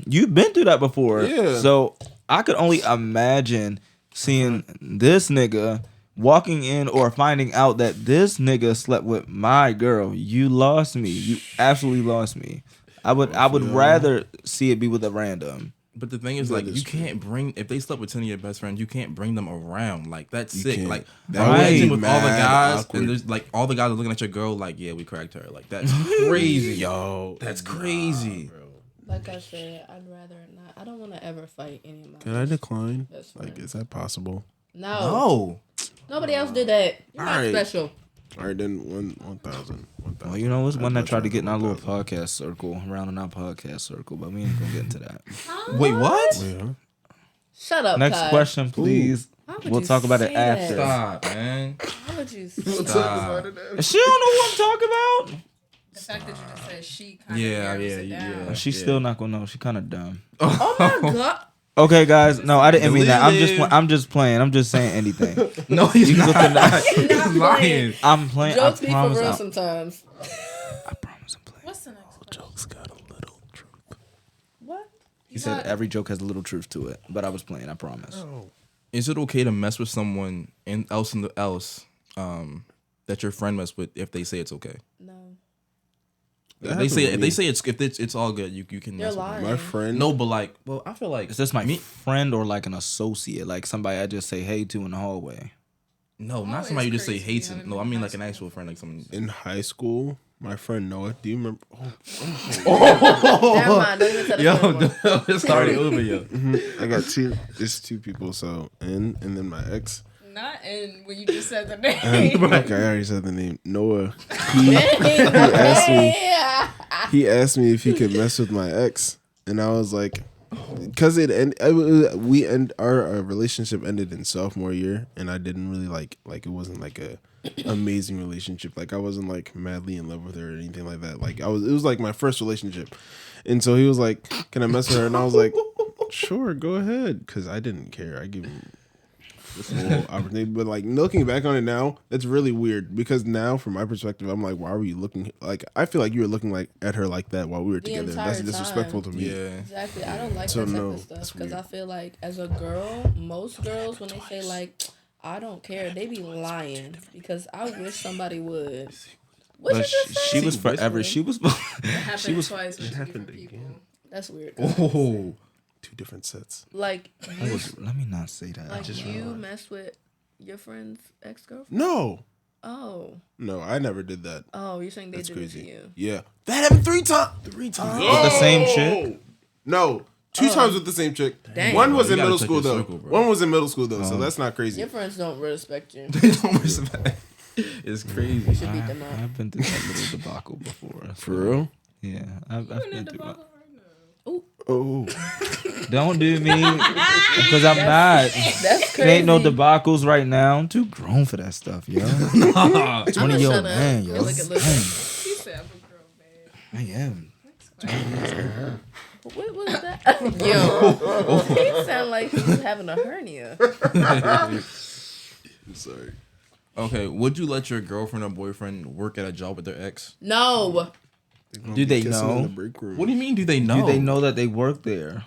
you've been through that before. Yeah. So I could only imagine seeing this nigga walking in or finding out that this nigga slept with my girl. You lost me. You absolutely lost me. I would rather see it be with a random. But the thing is, That like, is you can't bring if they slept with 10 of your best friends, you can't bring them around. Like that's sick. can't. Like That would imagine be with all the mad guys awkward. and there's like all the guys are looking at your girl like, yeah, we cracked her. Like that's crazy. Yo, That's crazy. Like I said, I'd rather not. I don't want to ever fight any of my. Can I decline? That's Like, fine. is that possible? No. No. Nobody else did that. You're not Alright. special. All right, then 1,000. Well, you know, it's one that tried to get in our little 1,000. podcast circle, around in our podcast circle, but we ain't gonna get into that. Wait, what? Wait, huh? Shut up. Next Kai. question, please. Why would We'll you talk about it say that? after. Stop, man. Why would you say Stop. She don't know what I'm talking about. The fact that you just said she kind Yeah, of yeah, it down. yeah. She's still not gonna know. She kind of dumb. Oh my god. Okay, guys. No, I didn't mean that. Delete it. I'm just playing. I'm just saying anything. No, he's not. You're not He's lying. I'm playing. Jokes I be for promise. real I sometimes. promise I'm playing. What's the next question? Joke's got a little truth. What? He said every joke has a little truth to it, but I was playing. I promise. Is it okay to mess with someone else that your friend mess with if they say it's okay? No, If they say it's all good, you can they're mess with lying. them. My friend. No, but like, well, I feel like Is this my friend or like an associate, like somebody I just say hey to in the hallway? no, not it's somebody you just say crazy. hates You him. haven't No, I been mean in like high an actual school. friend, like someone. In high school, my friend Noah. Do you remember? Never mind. Don't even tell the Yo, friend anymore. it's already over, yo. I got two. There's two people. So and then my ex. Not in when you just said the name. Okay, I already said the name. Noah. Asked me. He asked me if he could mess with my ex, and I was like, because our relationship ended in sophomore year, and I didn't really like it wasn't like a amazing relationship. Like I wasn't like madly in love with her or anything like that. Like it was like my first relationship, and so he was like, "Can I mess with her?" And I was like, "Sure, go ahead," because I didn't care. I give him this whole opportunity, but like looking back on it now, that's really weird because now, from my perspective, I'm like, why were you looking like? I feel like you were looking like at her like that while we were together. That's entire disrespectful to time. me. Yeah. Exactly. I don't like So, that type no, of stuff it's because I weird. feel like as a girl, most girls when they say like, I don't care, they be lying because I wish somebody would. What you But just she say? was forever. She was. It happened twice with two happened different people. again. That's weird. Oh, Two different sets. Like I was. Let me not say that. like you messed with your friend's ex-girlfriend? No, Oh. I never did that. Oh, you're saying they That's did crazy. it to you. Yeah, that happened 3 times. 3 times With the same chick. No, 2 times with the same chick. Dang. One was Bro, in you gotta middle check school your though. circle, bro. One was in middle school though, so that's not crazy. Your friends don't respect you. they don't respect. It's crazy. You should beat them up. I've been through that little debacle before. For real? Yeah, I've been through it. Oh, Don't do me because I'm not. That's There ain't no crazy. debacles right now. I'm too grown for that stuff, yo. I'ma 20 year shut old up. man, Yeah, yo. look at Luca. He said, "I'm a girl, man." I am. What was that? Yo, he sound like he's having a hernia. I'm sorry. Okay, would you let your girlfriend or boyfriend work at a job with their ex? No. Do they Kissing in know? the break room. What do you mean? Do they know? Do they know that they work there?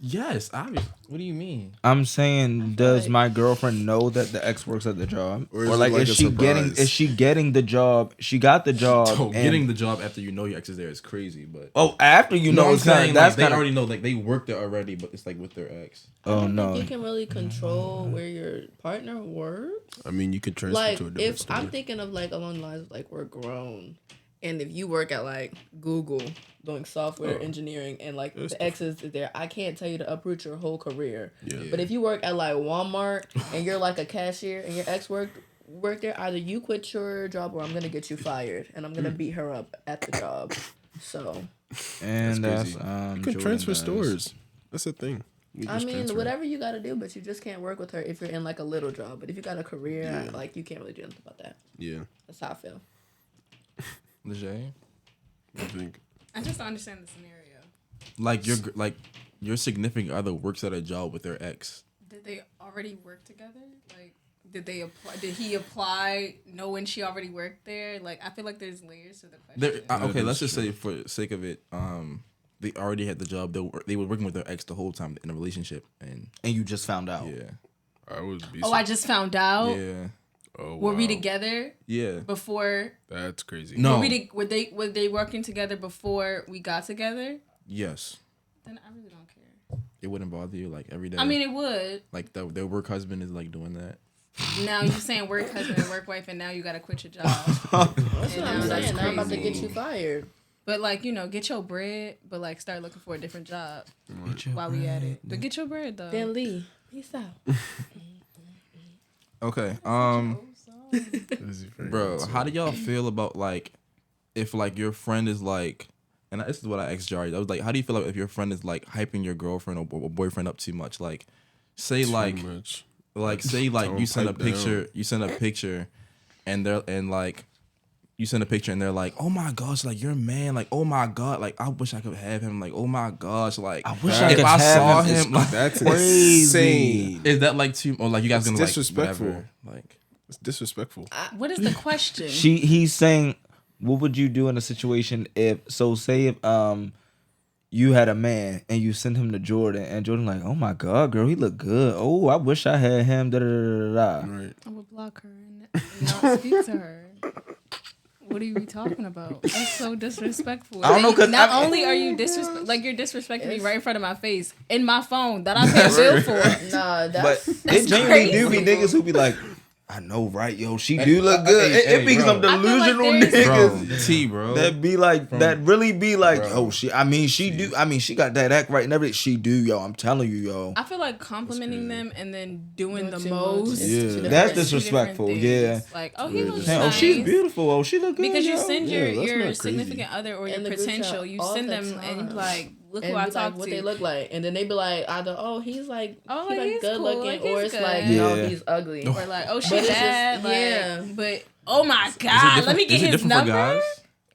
Yes, obviously. What do you mean? I'm saying, does like- my girlfriend know that the ex works at the job, Or is or it like, like is a she getting? surprise? Is she getting the job? She got the job. Oh, and- getting the job after you know your ex is there is crazy, but after you know I'm it's kind saying of like that's they kind already know, like they worked there already, but it's like with their ex. Oh I don't no. think you can really control where your partner works. I mean, you could transfer Like, to a different if store. I'm thinking of like along the lines of like we're grown, and if you work at like Google doing software engineering and like the ex is there, I can't tell you to uproot your whole career. Yeah. But if you work at like Walmart and you're like a cashier and your ex work there, either you quit your job or I'm gonna get you fired and I'm gonna beat her up at the job. So And that's crazy. you You could transfer stores. That's the thing. You I just mean, transfer. whatever you gotta do, but you just can't work with her if you're in like a little job. But if you got a career, like you can't really do anything about that. Yeah, That's how I feel. Leger? I think. I just don't understand the scenario. Like your significant other works at a job with their ex. Did they already work together? Like, did they apply? Did he apply knowing she already worked there? Like, I feel like there's layers to the question. Okay, That let's is just true. say for the sake of it, they already had the job. They were working with their ex the whole time in a relationship, and you just found out. yeah, I would be. I just found out. yeah, Oh, Were we wow. together yeah. before? That's crazy. No. Were they working together before we got together? Yes, Then I really don't care. it wouldn't bother you like every day. I mean, it would. like their work husband is like doing that. Now you saying work husband and work wife, and now you gotta quit your job. That's what And I'm now saying. that's Now I'm about to crazy. get you fired. But like, you know, get your bread, but like start looking for a different job while we at it. But get your bread though. Then Lee, peace out. Okay, bro, how do y'all feel about like if like your friend is like, and this is what I asked Jari. I was like, how do you feel like if your friend is like hyping your girlfriend or boyfriend up too much? Like, say like say like Tell you them send a pipe down. picture, and you send a picture and they're like, oh my gosh, like you're a man, like oh my god, like I wish I could have him, like oh my gosh, like I wish if I could I have saw him. him, like, That's Crazy. insane. is that like too, or like you guys It's gonna disrespectful. like whatever, like. It's disrespectful. What is the question? He's saying, what would you do in a situation if say if you had a man and you sent him to Jordan and Jordan like, oh my god, girl, he look good. Oh, I wish I had him. Da da da da da. Right. I would block her and not speak to her. What are you talking about? That's so disrespectful. I don't know, 'cause not I- only are you you're disrespecting me right in front of my face in my phone that I pay a bill for. Nah, But that's it genuinely do be crazy. niggas who be like, I know, right, yo, she do look good. It be bro. some delusional I feel like niggas. Bro. That be like, that really be like, Bro. yo, she got that act right and everything. She do, yo, I'm telling you, yo. I feel like complimenting them and then doing the too most. much. It's Yeah. two That's different Two different disrespectful, things. yeah. Like, oh, he looks Hey, nice. oh, she's beautiful. Oh, she look good. Because you yo. send Yeah, your that's not crazy. significant other or your In the group potential, chat you all send the them and you time. like, look and who I be like talked what to. they look like, and then they be like either he's like Oh, he's like he's good cool, looking, like, or he's it's like good. no, Yeah. he's ugly. Or like, oh, she But it's just- bad. Like, yeah. but oh my Is it god, let me different- get is it his different for number. guys?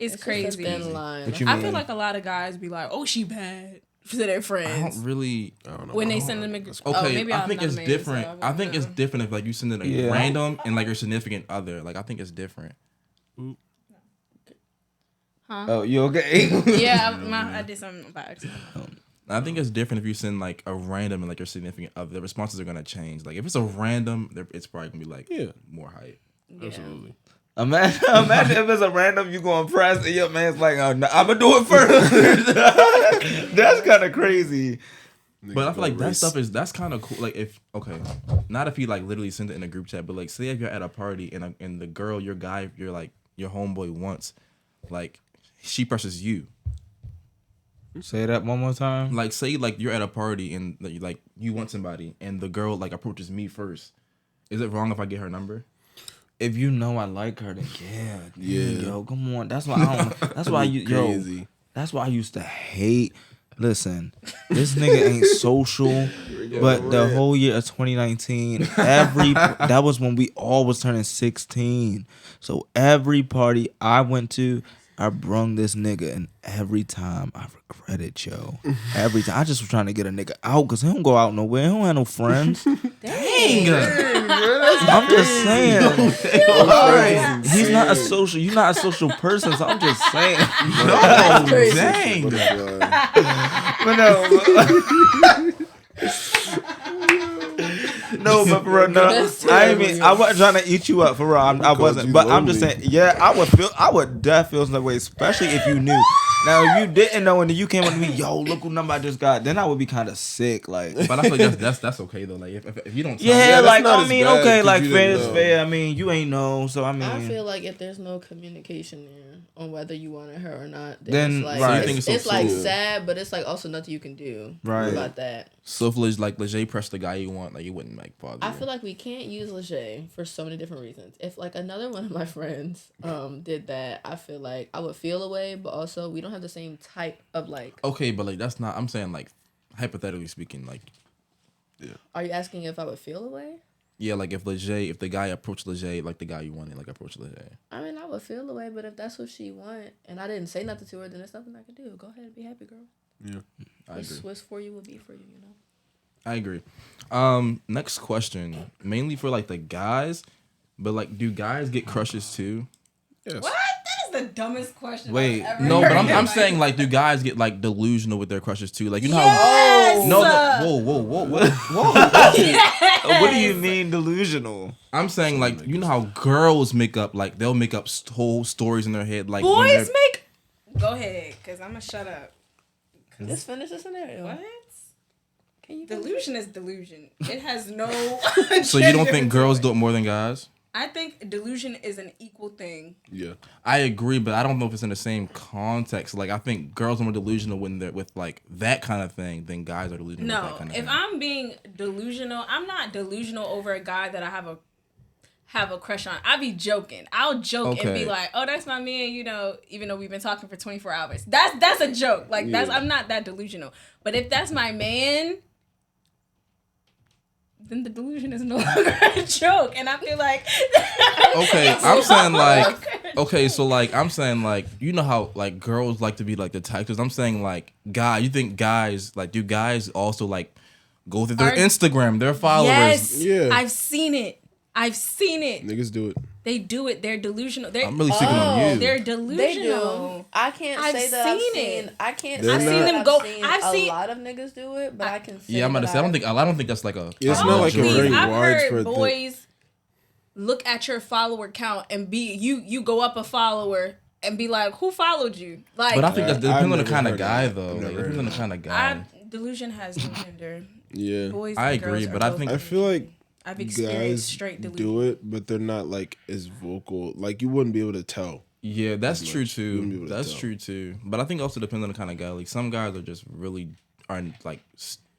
It's It's crazy. just a thin line. What you I mean? feel like a lot of guys be like, oh, she bad to their I friends don't really. I don't know. when they send them a Okay, oh, maybe I I'm think not it's a man, different. so I think it's know. different if like you send it a Yeah. random and like your significant other. Like I think it's different. Oh, you okay? Yeah, I did something by accident. I think it's different if you send like a random and like your significant other. The responses are gonna change. Like if it's a random, it's probably gonna be like more hype. Absolutely. Imagine if it's a random, you gonna press and your man's like, oh, no, I'm gonna do it first. That's kind of crazy. But I feel like that stuff that's kind of cool. Like if not if you like literally send it in a group chat, but like say if you're at a party and the girl, your guy, you're like your homeboy wants, like she presses you. Say that one more time. Like say like you're at a party and like you want somebody and the girl like approaches me first. Is it wrong if I get her number? If you know I like her, then yeah, yo, come on. That's why that's why Crazy. that's why I used to hate. Listen, this nigga ain't social, but the whole year of 2019, that was when we all was turning 16. So every party I went to, I brung this nigga, and every time I regretted, yo. Every time I just was trying to get a nigga out because he don't go out nowhere. He don't have no friends. Dang. I'm just saying. He's not a social. You're not a social person, so I'm just saying. No, dang. But no, but for real, no. That's I mean, terrible. I wasn't trying to eat you up for real. I called wasn't, you but I'm just lonely. saying. Yeah, I would definitely feel some way, especially if you knew. Now, if you didn't know and then you came up to me, yo, look what number I just got, then I would be kind of sick, like. But I feel like that's okay though. Like if you don't tell Yeah, me, that's like not I as mean, bad okay, 'cause like you fair didn't is know. fair. I mean, you ain't know, so I mean. I feel like if there's no communication there on whether you wanted her or not, Then, it's like, right. So you think it's, it's so like cool. sad, but it's like also nothing you can do Right. about that. so if Leger pressed the guy you want, like you wouldn't like bother. I feel like we can't use Leger for so many different reasons. If like another one of my friends did that, I feel like I would feel away, but also we don't have the same type of like. Okay, but like that's not. I'm saying like hypothetically speaking, like Are you asking if I would feel away? yeah, like if the guy approached Leger like the guy you wanted, like approached Leger. I mean, I would feel away, but if that's what she want, and I didn't say nothing to her, then there's nothing I can do. Go ahead and be happy, girl. Yeah. I agree. What's for you will be for you, you know. I agree. Next question, mainly for like the guys, but like, do guys get crushes too? Yes. What? That is the dumbest question. Wait, I've ever No, but heard I'm in my saying like, do guys get like delusional with their crushes too? Like you know Yes! how no, whoa. What do you mean delusional? I'm saying like you know how girls make up like they'll make up whole stories in their head like when Boys they're- make. Go ahead, cause I'm gonna shut up. Let's finish the scenario. What? Can you Delusion is delusion. It has no. So you don't gender think to girls it. do it more than guys? I think delusion is an equal thing. Yeah. I agree, but I don't know if it's in the same context. Like I think girls are more delusional when they're with like that kind of thing than guys are delusional with No, that kind of if thing. I'm being delusional, I'm not delusional over a guy that I have a crush on. I be joking. I'll joke and be Okay. like, "Oh, that's my man," you know, even though we've been talking for 24 hours. That's a joke. Like that's I'm not that delusional. But if that's my man, then the delusion is no longer a joke, and I feel like Okay, I'm saying like okay, so like I'm saying like you know how like girls like to be like detectives. I'm saying like you think guys like do guys also like go through their Are- Instagram, their followers? yes, Yeah. I've seen it. Niggas do it. They do it. They're delusional. I'm really speaking on you. They're They delusional. do. I can't I've say that I've seen seen. it. I can't. They're say not- that I've seen them go- Seen I've a seen- lot of niggas do it, but I can say. Yeah, I'm about to that say I don't think that's like a It's not like a Please, very I've widespread heard thing. boys look at your follower count and be you go up a follower and be like, who followed you? Like, But I think that depends on the kind of heard guy, that. though. I've Like, never depends on the heard kind of guy. Delusion has no gender. Yeah. Boys I and agree, girls but are I both think- I feel like I've experienced guys straight delusion. do it, but they're not like as vocal. Like you wouldn't be able to tell. Yeah, that's As true much. You wouldn't be too. able to That's tell. true too. But I think also depends on the kind of guy. Like some guys are just really aren't like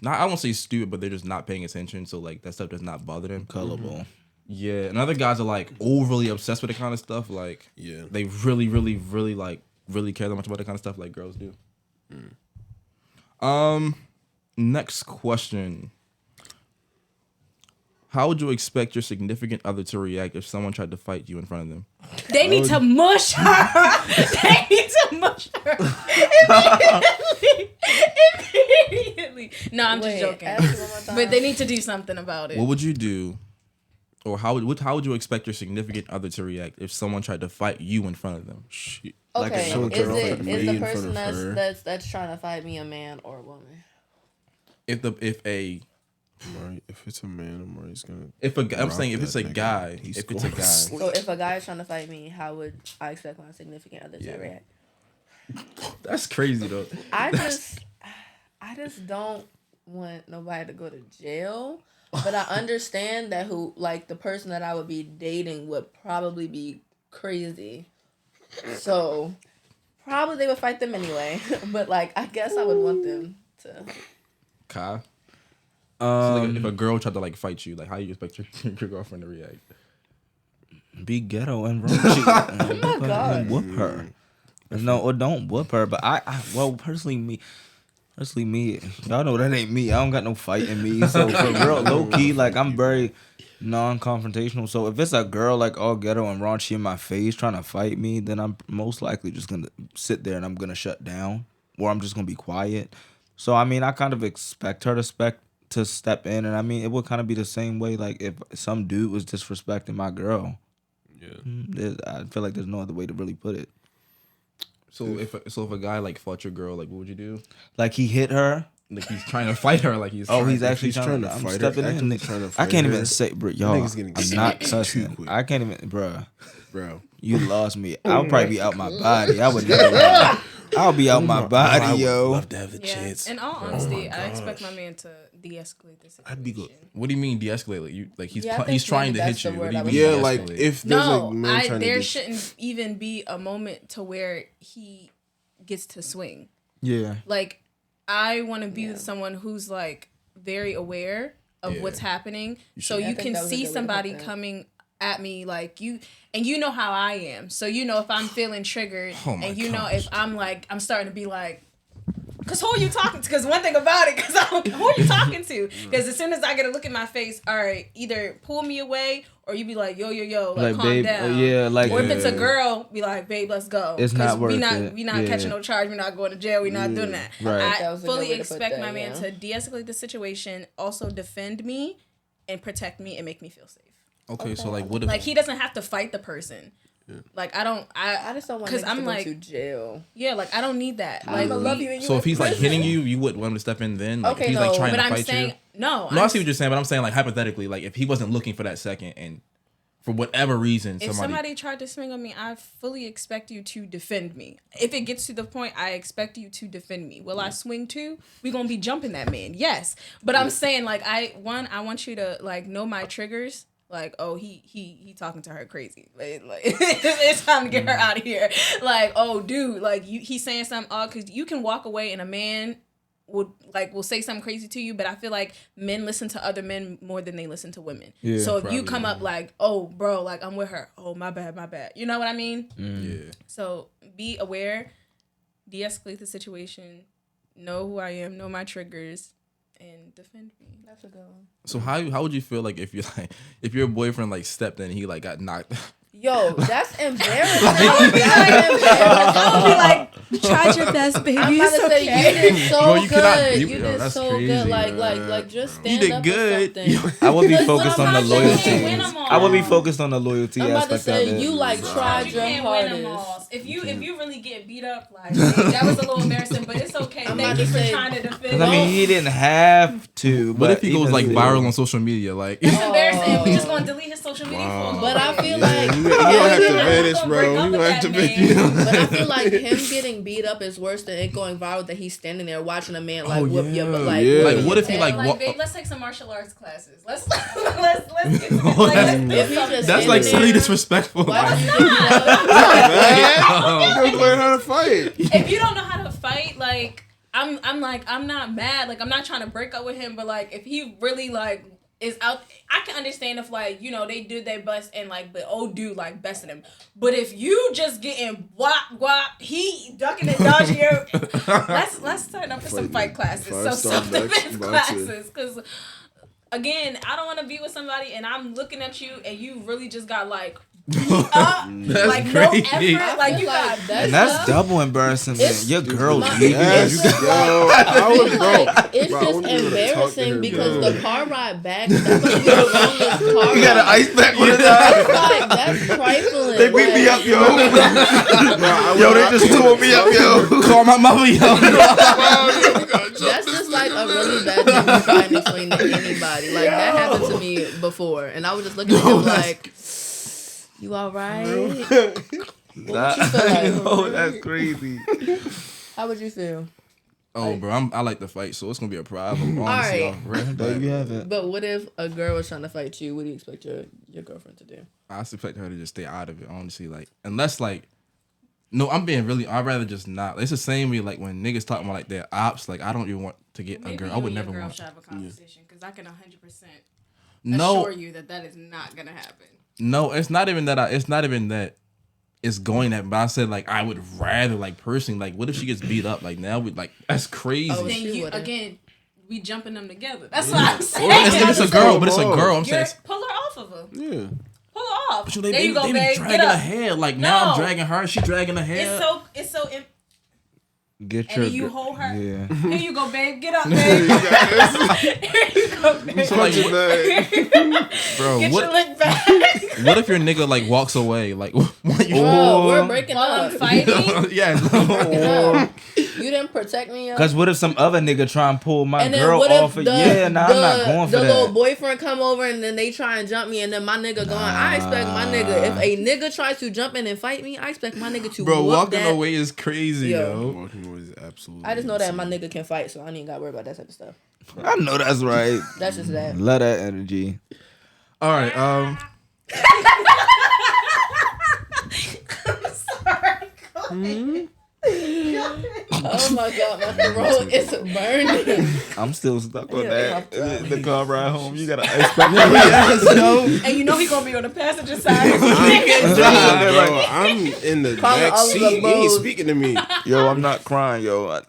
not. I won't say stupid, but they're just not paying attention. So like that stuff does not bother them. Gullible. Yeah, and other guys are like overly obsessed with the kind of stuff. Like Yeah. they really, really, really like really care that much about the kind of stuff like girls do. Next question. How would you expect your significant other to react if someone tried to fight you in front of them? They need to mush her. They need to mush her immediately. No, I'm just joking. ask it one more time. But they need to do something about it. What would you do, or how would you expect your significant other to react if someone tried to fight you in front of them? Like Okay, another girl is fighting the me in person front of her. that's trying to fight me a man or a woman? If Amari, if it's a man, Amari's gonna. I'm rock saying if that it's a nigga. guy, He's if it's a going guy, to sleep. So if a guy is trying to fight me, how would I expect my significant other to react? that's crazy though. I just don't want nobody to go to jail. But I understand that the person that I would be dating would probably be crazy. So probably they would fight them anyway. But like I guess I would want them to. Kai. So like, if a girl tried to like fight you, like how you expect your girlfriend to react? Be ghetto and raunchy. Oh my God. And whoop her. No, or don't whoop her. But I personally me, y'all know that ain't me. I don't got no fight in me. So for real, low key, like I'm very non-confrontational. So if it's a girl like all ghetto and raunchy in my face trying to fight me, then I'm most likely just gonna sit there and I'm gonna shut down, or I'm just gonna be quiet. So I mean, I kind of expect her to step in, and I mean, it would kind of be the same way. Like if some dude was disrespecting my girl, I feel like there's no other way to really put it. So if a guy like fought your girl, like what would you do? Like he hit her. Like he's trying to fight her, like he's He's actually he's trying to I'm fight stepping her. in. Trying to I fight can't her. even say, bro, y'all. nigga's getting I'm sick not too cussing. quick. I can't even, bro. Bro. You lost me. I'll probably be out my body. I would never. I'll be out my I body, would yo. love to have the Yeah. chance. In all honesty, I expect my man to de-escalate the situation. I'd be good. What do you mean de-escalate? Like you like he's Yeah, I think he's trying to maybe hit that's you. the What do you word I mean? was Yeah, thinking. like de-escalate? if there's No, a man trying to there get shouldn't even be a moment to where he gets to swing. Yeah. Like, I want to be with someone who's like very aware of what's happening, so I you think can that was a see good way to put somebody that. coming at me like you, and you know how I am, so you know if I'm feeling triggered, Oh my and you know gosh. if I'm starting to be like. Cause who are you talking to? Cause one thing about it, who are you talking to? Because as soon as I get a look in my face, all right, either pull me away or you be like, yo, like calm babe, down. like Or if it's a girl, be like, babe, let's go. It's not 'Cause worth we it. not Yeah. catching no charge. We're not going to jail. We're not doing that. Right. That I was a good fully way to put expect that, my man yeah. to de-escalate the situation, also defend me and protect me and make me feel safe. Okay, so like what if Like he doesn't have to fight the person. Like I just don't want 'cause niggas I'm to go like- to jail. yeah, like I don't need that. I'm Like gonna love you and you. so in if he's like prison. hitting you, you wouldn't want him to step in then? Like, Okay, if he's no, like trying but to I'm fight saying you? no. No, I see what you're saying, but I'm saying like hypothetically, like if he wasn't looking for that second and for whatever reason If somebody tried to swing on me, I fully expect you to defend me. If it gets to the point, I expect you to defend me. Will I swing too? We gonna be jumping that man, yes. But I'm saying like I want you to like know my triggers. Like, oh, he talking to her crazy. Like it's time to get her out of here. Like, oh, dude, like he's saying something odd because you can walk away and a man will say something crazy to you, but I feel like men listen to other men more than they listen to women. Yeah, so if you probably, come up like, oh, bro, like I'm with her. Oh, my bad. You know what I mean? Yeah. So be aware, de-escalate the situation, know who I am, know my triggers, and defend me. That's a good one. So how would you feel like if your boyfriend like stepped in and he like got knocked Yo, that's embarrassing. I would be like, you tried your best, baby. I'm about It's to say you okay. did so Bro, you cannot- good. you- You yo, did that's so crazy, good. Like just stand did up good. or something. I would be Because focused what on the I'm about to loyalty. say, win 'em all. I would be focused on the loyalty I'm about to aspect of say it. you like tried You your can't win them hardest. all. If you really get beat up, like hey, that was a little embarrassing, but it's okay. I'm Thank about you to for say- trying to defend. 'Cause I mean, he didn't have to. What but if he goes even like still. viral on social media? Like, That's embarrassing. We just gonna delete his social media. Wow. for a But I little feel bit. like You don't have to I'm vanish, gonna bro. break up You with don't have that to man. But I feel like him getting beat up is worse than it going viral that he's standing there watching a man like whoop you. But like, Yeah. like what if he Yeah. like? Like, babe, let's take some martial arts classes. Let's get to it. Like, let's do If he something. just That's like standing so there, disrespectful. why Like, would you get beat up? You gotta learn how to fight. If you don't know how to fight, like I'm not mad. Like I'm not trying to break up with him, but like if he really like is out, I can understand if like they did their best and like but old dude like bested him. But if you just getting whop, he ducking and dodging you, let's sign up for some fight classes, some Five-star self-defense boxer. classes, because. Again, I don't want to be with somebody and I'm looking at you and you really just got like beat up, like no crazy. effort, like you got And that's double embarrassing. Man. It's- Your girl my- beat you. Yes, It's just yo, like- I was Like, it's Bro, I just wouldn't be able to talk to embarrassing her, because bro. the car ride back, that's supposed to be the longest car You got an ride. ice pack with it. That's trifling. They beat me up, yo. Yo, They just tore me up, yo. call my mama, yo. That's just like a really bad thing to try and explain to anybody. Like that happened to me before, and I was just looking at him like, "You all right? What would you feel like? Oh, that's crazy. How would you feel?" Oh, bro, I like to fight, so it's gonna be a problem. Honestly, Alright. already. There you have it. But what if a girl was trying to fight you? What do you expect your girlfriend to do? I expect her to just stay out of it. Honestly, like unless like, no, I'm being really. I'd rather just not. It's the same way like when niggas talking about like their ops. Like I don't even want to get Maybe a girl. you I would and your never girl want. should have a conversation because I can 100% No, assure you that is not gonna happen. no, it's not even that. It's not even that. It's going at. But I said like I would rather like personally like what if she gets beat up like now we like that's crazy. Oh, Then she you wouldn't. again, we jumping them together. That's what I'm saying. It's a girl, but it's a girl. I'm You're, saying. pull her off of her. Yeah. Pull her off. But There you go, they babe. dragging Get her up. hair. Like now No. I'm dragging her. She dragging her hair. It's so. Get And your. then you hold her. Yeah. Here you go, babe. Get up, babe. Here you go, babe. So, like, Punching that. bro, Get your what? lick back. What if your nigga like walks away? Like what you? Bro, we're breaking While up. I'm fighting. Yeah. No. You didn't protect me. Yo. Cause what if some other nigga try and pull my And then girl what if off? Of, yeah, nah, I'm not going for the little that. boyfriend come over and then they try and jump me and then my nigga gone. I expect my nigga, if a nigga tries to jump in and fight me, I expect my nigga to Bro, whoop walking that. away is crazy, Yo. yo. Walking away is absolutely. I just know that my insane. nigga can fight, so I ain't even gotta worry about that type of stuff. I know that's right. That's just that. Love that energy. All right. Oh my god, my throat is burning. I'm still stuck on Yeah, that. I'm The car ride home, you gotta ice pack my ass, yo. And you know he gonna be on the passenger side. Bro, I'm in the Calling back all of seat. the He ain't bows. speaking to me. Yo, I'm not crying, yo.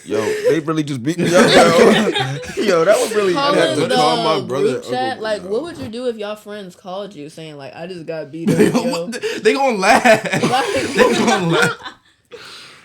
Yo, they really just beat me up, yo. Yo, that was really. Calling have to the call my brother, group chat, Uncle like, Bruno. what would you do if y'all friends called you saying like, I just got beat up, yo? They gonna laugh. They gonna laugh.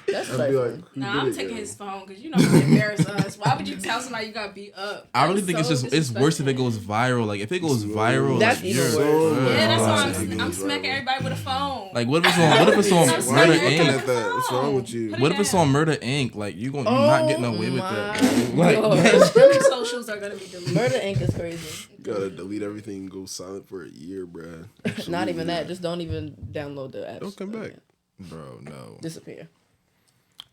That's I'd be like, like, who Nah, did I'm it, taking yo? his phone because you know he embarrass us. Why would you tell somebody you got beat up? I really That's think so it's worse if it disrespectful. goes viral. Like if it goes viral, That's like, even you're- worse. Yeah, that's why Right. I'm smacking everybody with a phone. Like what if it's on? What if it's on I'm Murder looking Inc? at that. What's wrong with you? Put What if it's on Murder Inc? Like you gonna not getting away with that. my Like God. Them socials are gonna be deleted. Murder Inc. is crazy. Gotta delete everything and go silent for a year, bruh. Not even that. Just don't even download the app. Don't come back. bro, no. Disappear.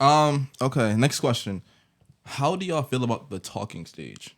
Okay, next question. How do y'all feel about the talking stage?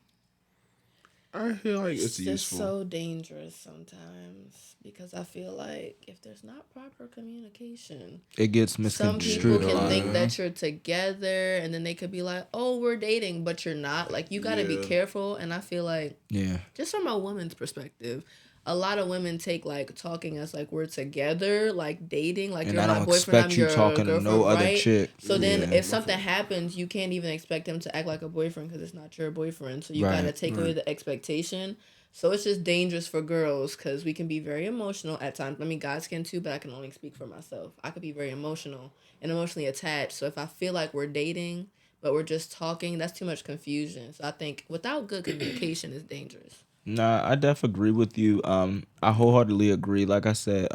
I feel like it's It's just useful. so dangerous sometimes because I feel like if there's not proper communication, It gets some misconstrued people a can lot. think that you're together and then they could be like, oh, we're dating, but you're not. Like, you got to be Yeah. careful. And I feel like, Yeah. just from a woman's perspective, a lot of women take like talking as like we're together, like dating, like And you're I my don't boyfriend, I'm expect you your talking to girlfriend, no other right? chick. So then, Yeah. if something happens, you can't even expect him to act like a boyfriend because it's not your boyfriend. So you Right, gotta take away the expectation. So it's just dangerous for girls because we can be very emotional at times. I mean, guys can too, but I can only speak for myself. I could be very emotional and emotionally attached. So if I feel like we're dating, but we're just talking, that's too much confusion. So I think without good communication is dangerous. Nah, I definitely agree with you. I wholeheartedly agree. Like I said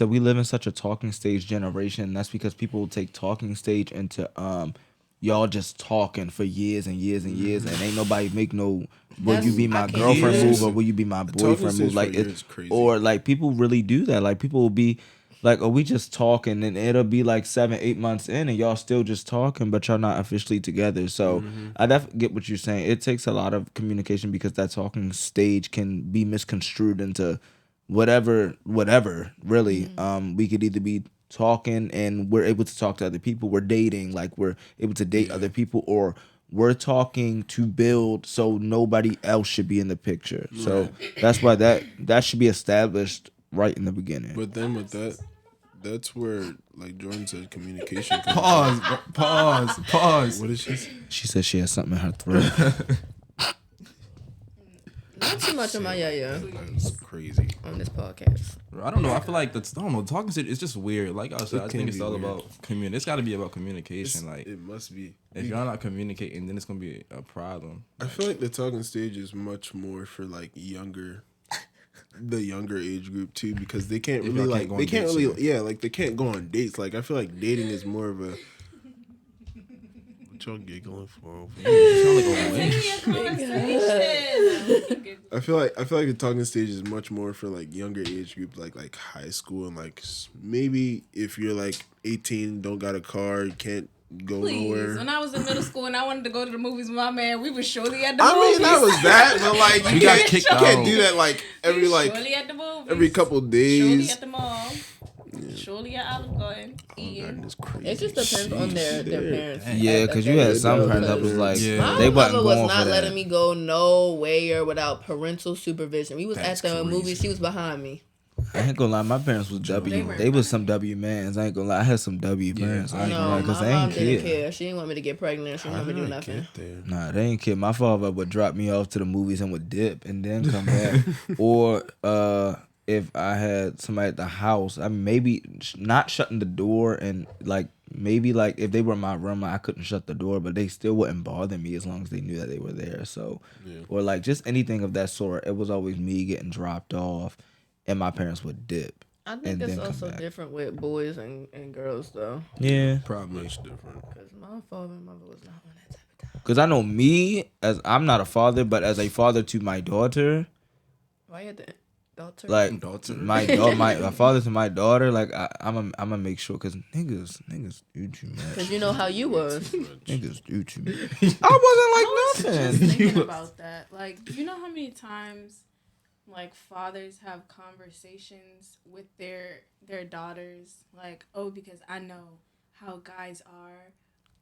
we live in such a talking stage generation. That's because people will take talking stage into y'all just talking for years and years and years, and ain't nobody make no. Will you be my girlfriend hear move it. or will you be my Talking boyfriend stage move? Like for it, years is crazy. or like people really do that. Like people will be like, oh, we just talking, and it'll be like 7-8 months in, and y'all still just talking, but y'all not officially together. So I definitely get what you're saying. It takes a lot of communication because that talking stage can be misconstrued into whatever really. We could either be talking and we're able to talk to other people, we're dating, like we're able to date other people, or we're talking to build so nobody else should be in the picture. So that's why that should be established right in the beginning. But then with that, that's where, like Jordan said, communication comes Pause, bro. Pause. What is she? She said she has something in her throat. Not too much on my That's crazy. on this podcast. I don't know. I feel like that's, I don't know. Talking to it's just weird. Like I said, It I can think it's be all weird. about communication. It's got to be about communication. Like It must be. if you're not communicating, then it's gonna be a problem. I feel like the talking stage is much more for like the younger age group too, because they can't If really y'all like can't go on they can't dates, really like they can't go on dates. Like I feel like dating is more of a. What y'all giggling for? I feel like the talking stage is much more for like younger age group, like high school and like maybe if you're like 18, don't got a car, you can't go nowhere. When I was in middle school and I wanted to go to the movies with my man, we was surely at the I movies. mean that was that, but like We got kicked you can't out. do that like every surely at the movies. every couple Surely days. at the mall. Surely at Olive Garden. Eating. It's crazy. It just depends on their parents. Yeah, because you had some parents that was like, Yeah. they My wasn't mother was going not for letting that. me go nowhere without parental supervision. We was That's at the crazy. movie. She was behind me. I ain't gonna lie, my parents was W. They was some W mans. I ain't gonna lie, I had some W parents. I ain't gonna No, lie, because my they mom ain't didn't care. care. She didn't want me to get pregnant. She didn't want me to do nothing. Nah, they ain't care. My father would drop me off to the movies and would dip and then come back. Or if I had somebody at the house, I mean, maybe not shutting the door and like maybe like if they were in my room, I couldn't shut the door, but they still wouldn't bother me as long as they knew that they were there. So, or like just anything of that sort. It was always me getting dropped off, and my parents would dip. I think And it's then come also back. different with boys and girls though. Yeah, Probably much different. Because my father and mother was not on that type of time. because I know me as I'm not a father, but as a father to my daughter. Why you had the daughter? Like Daughter. my father to my daughter, like I'm gonna make sure, cause niggas do too much. Because you know how you was. Niggas do too much. I wasn't like Just nothing. thinking about that. Like, do you know how many times like fathers have conversations with their daughters? Like, oh, because I know how guys are.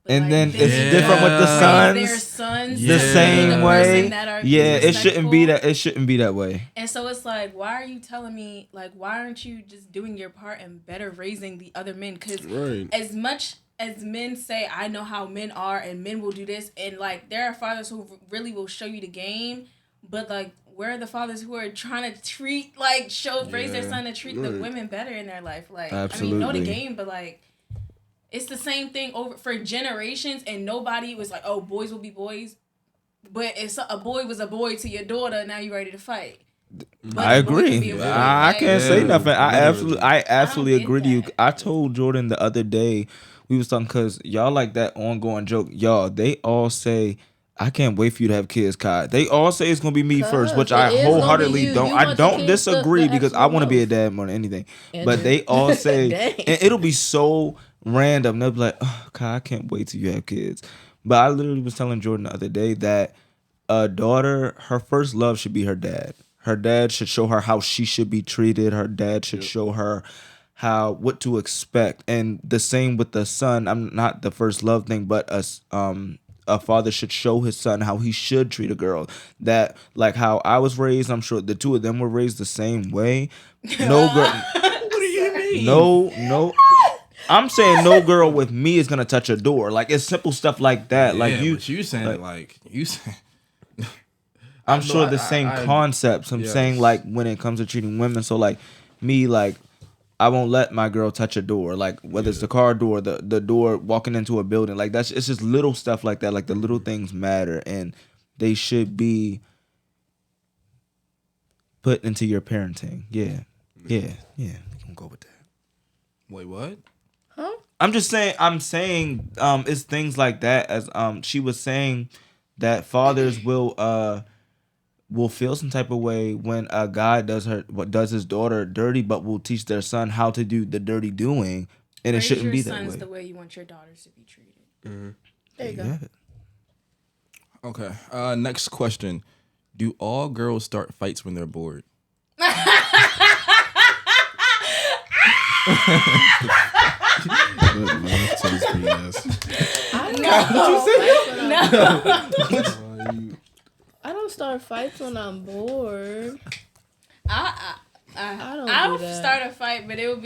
But And like, then they it's need different with the to raise sons. Their sons The to be same the way. person that are Yeah, it shouldn't be respectful. that. It shouldn't be that way. And so it's like, why are you telling me, like, why aren't you just doing your part and better raising the other men? Because Right. as much as men say, I know how men are and men will do this, and like, there are fathers who really will show you the game, but like, where are the fathers who are trying to treat, like, raise their son to treat the women better in their life? Like, I mean, know the Absolutely. game, but like, it's the same thing over for generations, and nobody was like, oh, boys will be boys. But if a boy was a boy to your daughter, now you're ready to fight. But I a boy can be agree. a boy. I Like, can't say Yeah. nothing. I absolutely get agree to you. that. I told Jordan the other day, we was talking because y'all like that ongoing joke. Y'all, they all say, I can't wait for you to have kids, Kai. They all say it's gonna be me first, which it I is gonna be wholeheartedly you. don't. You I want don't your kids to- disagree the because I actual want to be a most. dad more than anything. And But then- they all say, Dang. and it'll be so random. They'll be like, oh, Kai, I can't wait till you have kids. But I literally was telling Jordan the other day that a daughter, her first love should be her dad. Her dad should show her how she should be treated. Her dad should show her what to expect. And the same with the son. I'm not the first love thing, but a father should show his son how he should treat a girl. That like how I was raised, I'm sure the two of them were raised the same way. No girl. What do you mean? No. I'm saying no girl with me is gonna touch a door. Like it's simple stuff like that. Like Yeah, you. but you saying it like you saying. I'm sure the same concepts. I'm saying like when it comes to treating women. So like me, like I won't let my girl touch a door. Like whether it's the car door, the door walking into a building. Like it's just little stuff like that. Like the little things matter, and they should be put into your parenting. Yeah. We can go with that. Wait, what? Huh? I'm saying it's things like that, as she was saying that fathers will feel some type of way when a guy does his daughter dirty, but will teach their son how to do the dirty doing, and it shouldn't be that way. Raise your sons the way you want your daughters to be treated. Mm-hmm. There you go. Okay. Next question: do all girls start fights when they're bored? I don't start fights when I'm bored. I don't do that. start a fight, but it won't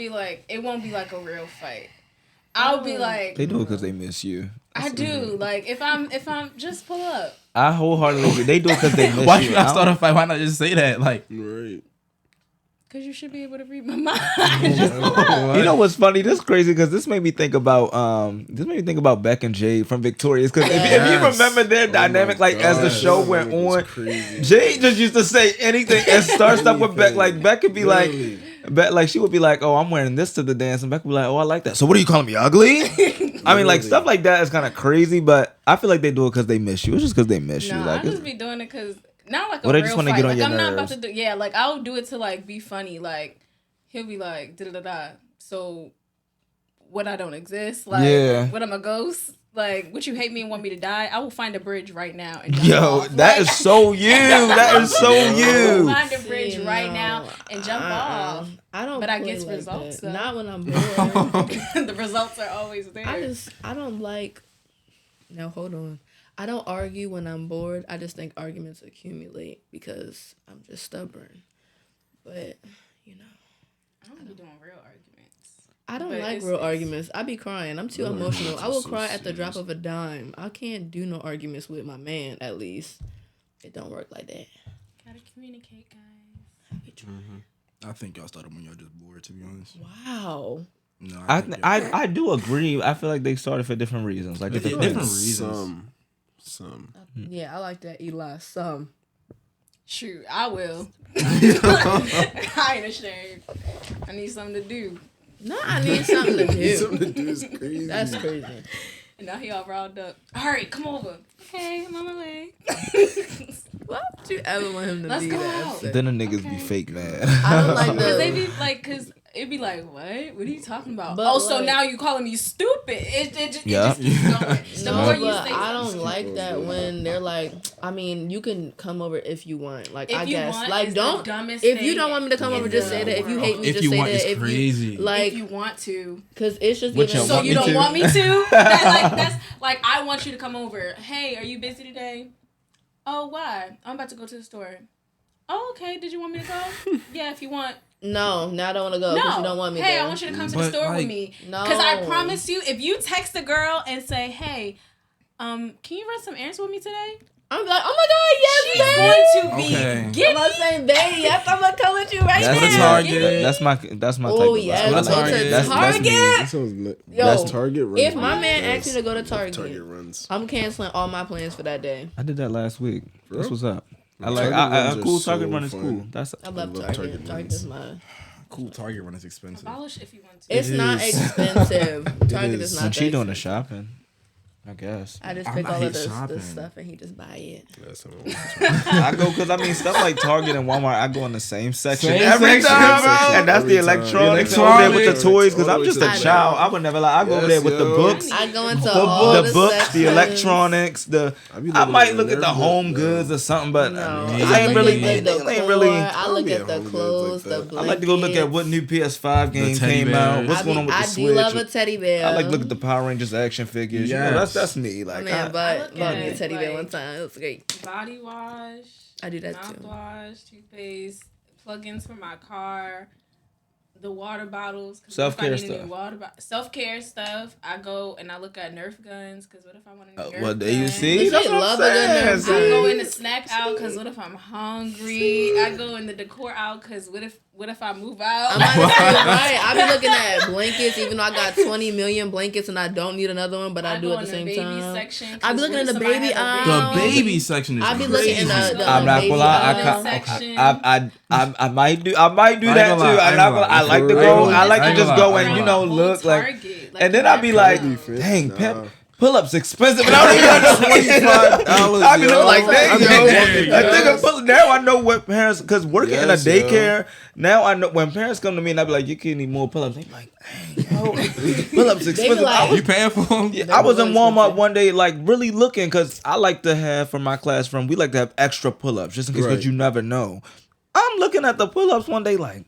be like a real fight. I'll be like, They do it because they miss you. I do. Like if I'm just pull up. I wholeheartedly agree. They do it because they miss Why you. should I start a fight? Why not just say that? Like, Right. Because you should be able to read my mind. You know what's funny? This is crazy because this made me think about Beck and Jade from Victorious. Because if you remember their dynamic, like as the show went on, Jade just used to say anything and start stuff with Beck. Like Beck could be like, she would be like, "Oh, I'm wearing this to the dance," and Beck would be like, "Oh, I like that." So what are you calling me ugly? I mean, like stuff like that is kind of crazy, but I feel like they do it because they miss you. It's just because they miss you. Like, I just be doing it because. Not like a real just want to fight. get on like your I'm nerves. not about to do. Yeah, like I'll do it to like be funny. Like he'll be like da da da. So what? I don't exist. Like what? I'm a ghost. Like what? You hate me and want me to die? I will find a bridge right now. And jump off. That is so you. That is so I you. will find a bridge right now and jump off. I don't. But I play get like results. That. Not when I'm bored. The results are always there. I don't like. Now hold on. I don't argue when I'm bored. I just think arguments accumulate because I'm just stubborn. But, I don't be doing real arguments. I don't like real arguments. I be crying. I'm too emotional. I will cry at the drop of a dime. I can't do no arguments with my man, at least. It don't work like that. Gotta communicate, guys. I think y'all started when y'all just bored, to be honest. Wow. No, I do agree. I feel like they started for different reasons. Like different reasons. Some. Yeah, I like that, Eli. Some. Shoot, I will. I ain't ashamed. I need something to do. No, I need something to do. Something to do is crazy. That's crazy. And now he all riled up. All right, come over. Okay, I'm on my way. Why would you ever want him to Let's be go that out. upset? Then the niggas be fake mad. I don't like Because they the... be like, because it'd be like, what? What are you talking about? But so like- now you calling me stupid. It just keeps going. The No, more you but say I something don't like that when they're like, I mean, you can come over if you want. Like, If I you guess. want, Like, it's the don't... dumbest If you thing don't want me to come in over, just the say that. If you world. hate me, If just you say want, that. it's If crazy. You, like, if you want to. because it's just Which giving... y'all So you don't to? want me to? That's like, I want you to come over. Hey, are you busy today? Oh, why? I'm about to go to the store. Oh, okay. Did you want me to go? Yeah, if you want. No, now I don't want to go because you don't want me Hey, there. I want you to come to But, the store like, with me. No. Because I promise you, if you text a girl and say, hey, can you run some errands with me today? I'm like, oh my God, yes, She's babe. going to be Okay. giddy. I'm not saying babe. Yes, I'm going to come with you right That's now. the Target. That's my type Oh, of yes. What a Go to Target. That's Target. me. That sounds lit. Yo, That's Target runs. If my man Yes. asks me to go to Target, Target runs. I'm canceling all my plans for that day. I did that last week. That's real? what's up. I Target like runs a are cool so Target run is fun. cool. That's I love love Target. Target Target runs. is my... Cool Target run is expensive. Abolish if you want to. It's It not is. expensive. Target is. is not when that she doing the expensive. shopping. I guess. I just I pick all hate of the shopping. stuff and he just buy it. That's how I go because I mean stuff like Target and Walmart. I go in the same section Same every section, time, bro. and that's the Every time. electronics over there with the toys. Because I'm just a I child. know. I would never lie. I go over there Yes, with the yo. books, I go into all the the books, sections. the electronics. I might look at the home goods or something, but No, it I ain't look really. at It the ain't really. decor. I look be at at the Home Goods clothes, like the that. blankets. I like to go look at what new PS5 game teddy came out. bears. What's going on with the I Switch? do love a teddy bear. I like to look at the Power Rangers action figures. You know, Yes. that's me. Like Man, I but look bought at me a it, teddy bear like- one time. It was great. Body wash. I do that too. Mouthwash, toothpaste, plugins for my car, the water bottles. Self-care stuff. Self-care stuff. I go and I look at Nerf guns because what if I want a Nerf Well, there you gun? see. That's what I'm love a good saying. Nerf I gun. go in the snack aisle because what if I'm hungry? I go in the decor aisle because what if I move out? I'm honestly right. I be looking at blankets, even though I got 20 million blankets and I don't need another one, but I do go at the in same baby time. section, I be looking in the somebody baby has a aisle. The baby section is I be crazy. looking in the I'm not baby gonna lie. aisle. I might do that gonna too. lie, I'm not gonna. I like to For go. real. I like I to ain't just gonna go lie, I and ain't you gonna know lie. look like, Target, and then I'd be like, Target. dang, Nah. pimp. Pull-ups expensive, and I don't even $25, I be yo. looking like, dang, I be yo. looking, I think yes. now I know what parents, because working in a Yes, yo. daycare, now I know when parents come to me and I be like, you can't need more pull-ups. They be like, dang, yo, pull-ups expensive. like- You paying for them? Yeah, I was in really Walmart expensive. one day, like really looking, because I like to have for my classroom, we like to have extra pull-ups just in case, because Right. you never know. I'm looking at the pull-ups one day, like,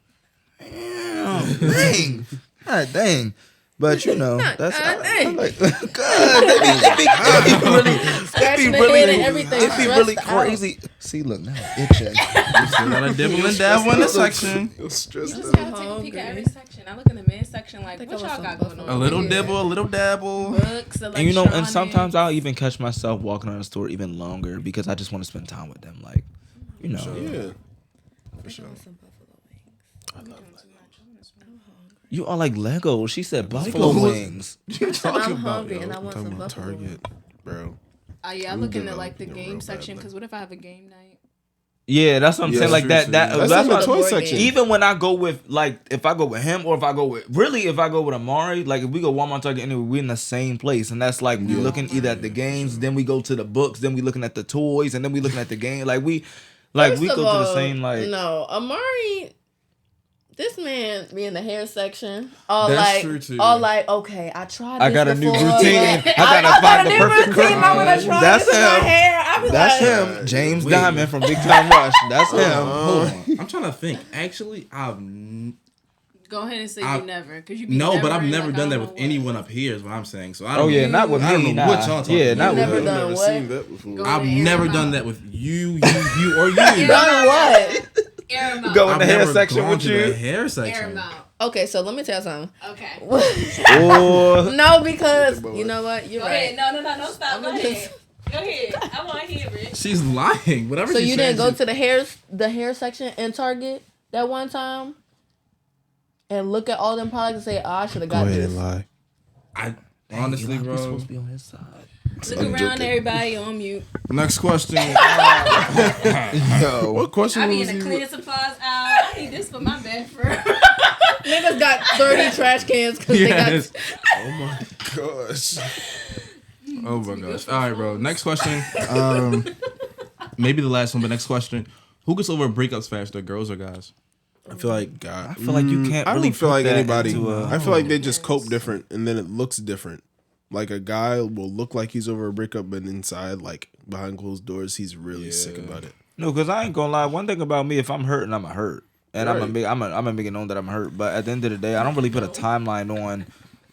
dang, god dang. But you know, that's I'm like, God, they be really, and everything. it be really stressed out. crazy. See, look now, itching. Still gotta dibble and dabble in the section. You're stressed You just out. gotta take a peek at every section. I look in the men's section like, Think what I y'all want got some going on? buffalo. A little Yeah. dibble, a little dabble. Books, And you know, and sometimes electronics. I'll even catch myself walking around the store even longer because I just want to spend time with them. Like, you know, Yeah. For sure. Some buffalo wings. you are like Lego. She said buffalo wings. You talking I'm about? hungry and I want Talking some about buffalo wings. Target, bro. Yeah, I We look get into a- like the get a game real section bad because what if I have a game night? Yeah, that's what I'm Yeah, saying. Like true, that. true. That That's that's in the what. toy board section. game. Even when I go with like, if I go with him or if I go with if I go with Amari, like if we go Walmart, Target, anyway, we're in the same place, and that's like we looking either at the games, then we go to the books, then we looking at the toys, and then we looking at the game. Like we First go of to the all, same like. No, Amari. This man be in the hair section. All That's like, true, too. all like, okay, I tried. I this got a new before, routine. but I gotta find the perfect routine. I'm gonna try That's this in my him. hair. I be That's like, him, James Wait. Diamond from Big Time Rush. That's him. Hold on. I'm trying to think. Actually, Go ahead and say I- you never, because you be no, but I've and, never like, done I that don't with know what. anyone up here. Is what I'm saying. So I don't. Oh yeah, not with me. I don't know nah. what y'all talking Yeah, about. not You with never me. done I've never what? seen that before. Go I've in the never air done mouth. that with you, or you. done what? Air 'em out. Go in I've the hair never section gone with to the you. hair Air 'em section. out. Okay, so let me tell you something. Okay. Or No, because you know what? You're Go right. ahead. No, stop. I'm Go gonna ahead. Go ahead. I want to hear it. She's lying. Whatever. So she you didn't says, go to the hair section in Target that one time and look at all them products and say, oh, I should have Go got ahead this. and lie. I honestly, Eli, we bro. supposed to be on his side. Look I'm around, joking. everybody on mute. Next question. Yo, What question I be in was the he? cleaning supplies aisle. I need this for my bathroom. Niggas got 30 trash cans because Yes. Oh my gosh. Oh my gosh. All right, bro. Next question. Maybe the last one, but next question. Who gets over breakups faster, girls or guys? I feel like God. I feel like you can't I really don't feel put like that anybody. into a- I feel like they just cope different, and then it looks different. Like a guy will look like he's over a breakup, but inside, like behind closed doors, he's really sick about it. No, because I ain't gonna lie. One thing about me, if I'm hurting, I'm a hurt, and I'm Right. a make it known that I'm hurt. But at the end of the day, I don't really put a timeline on.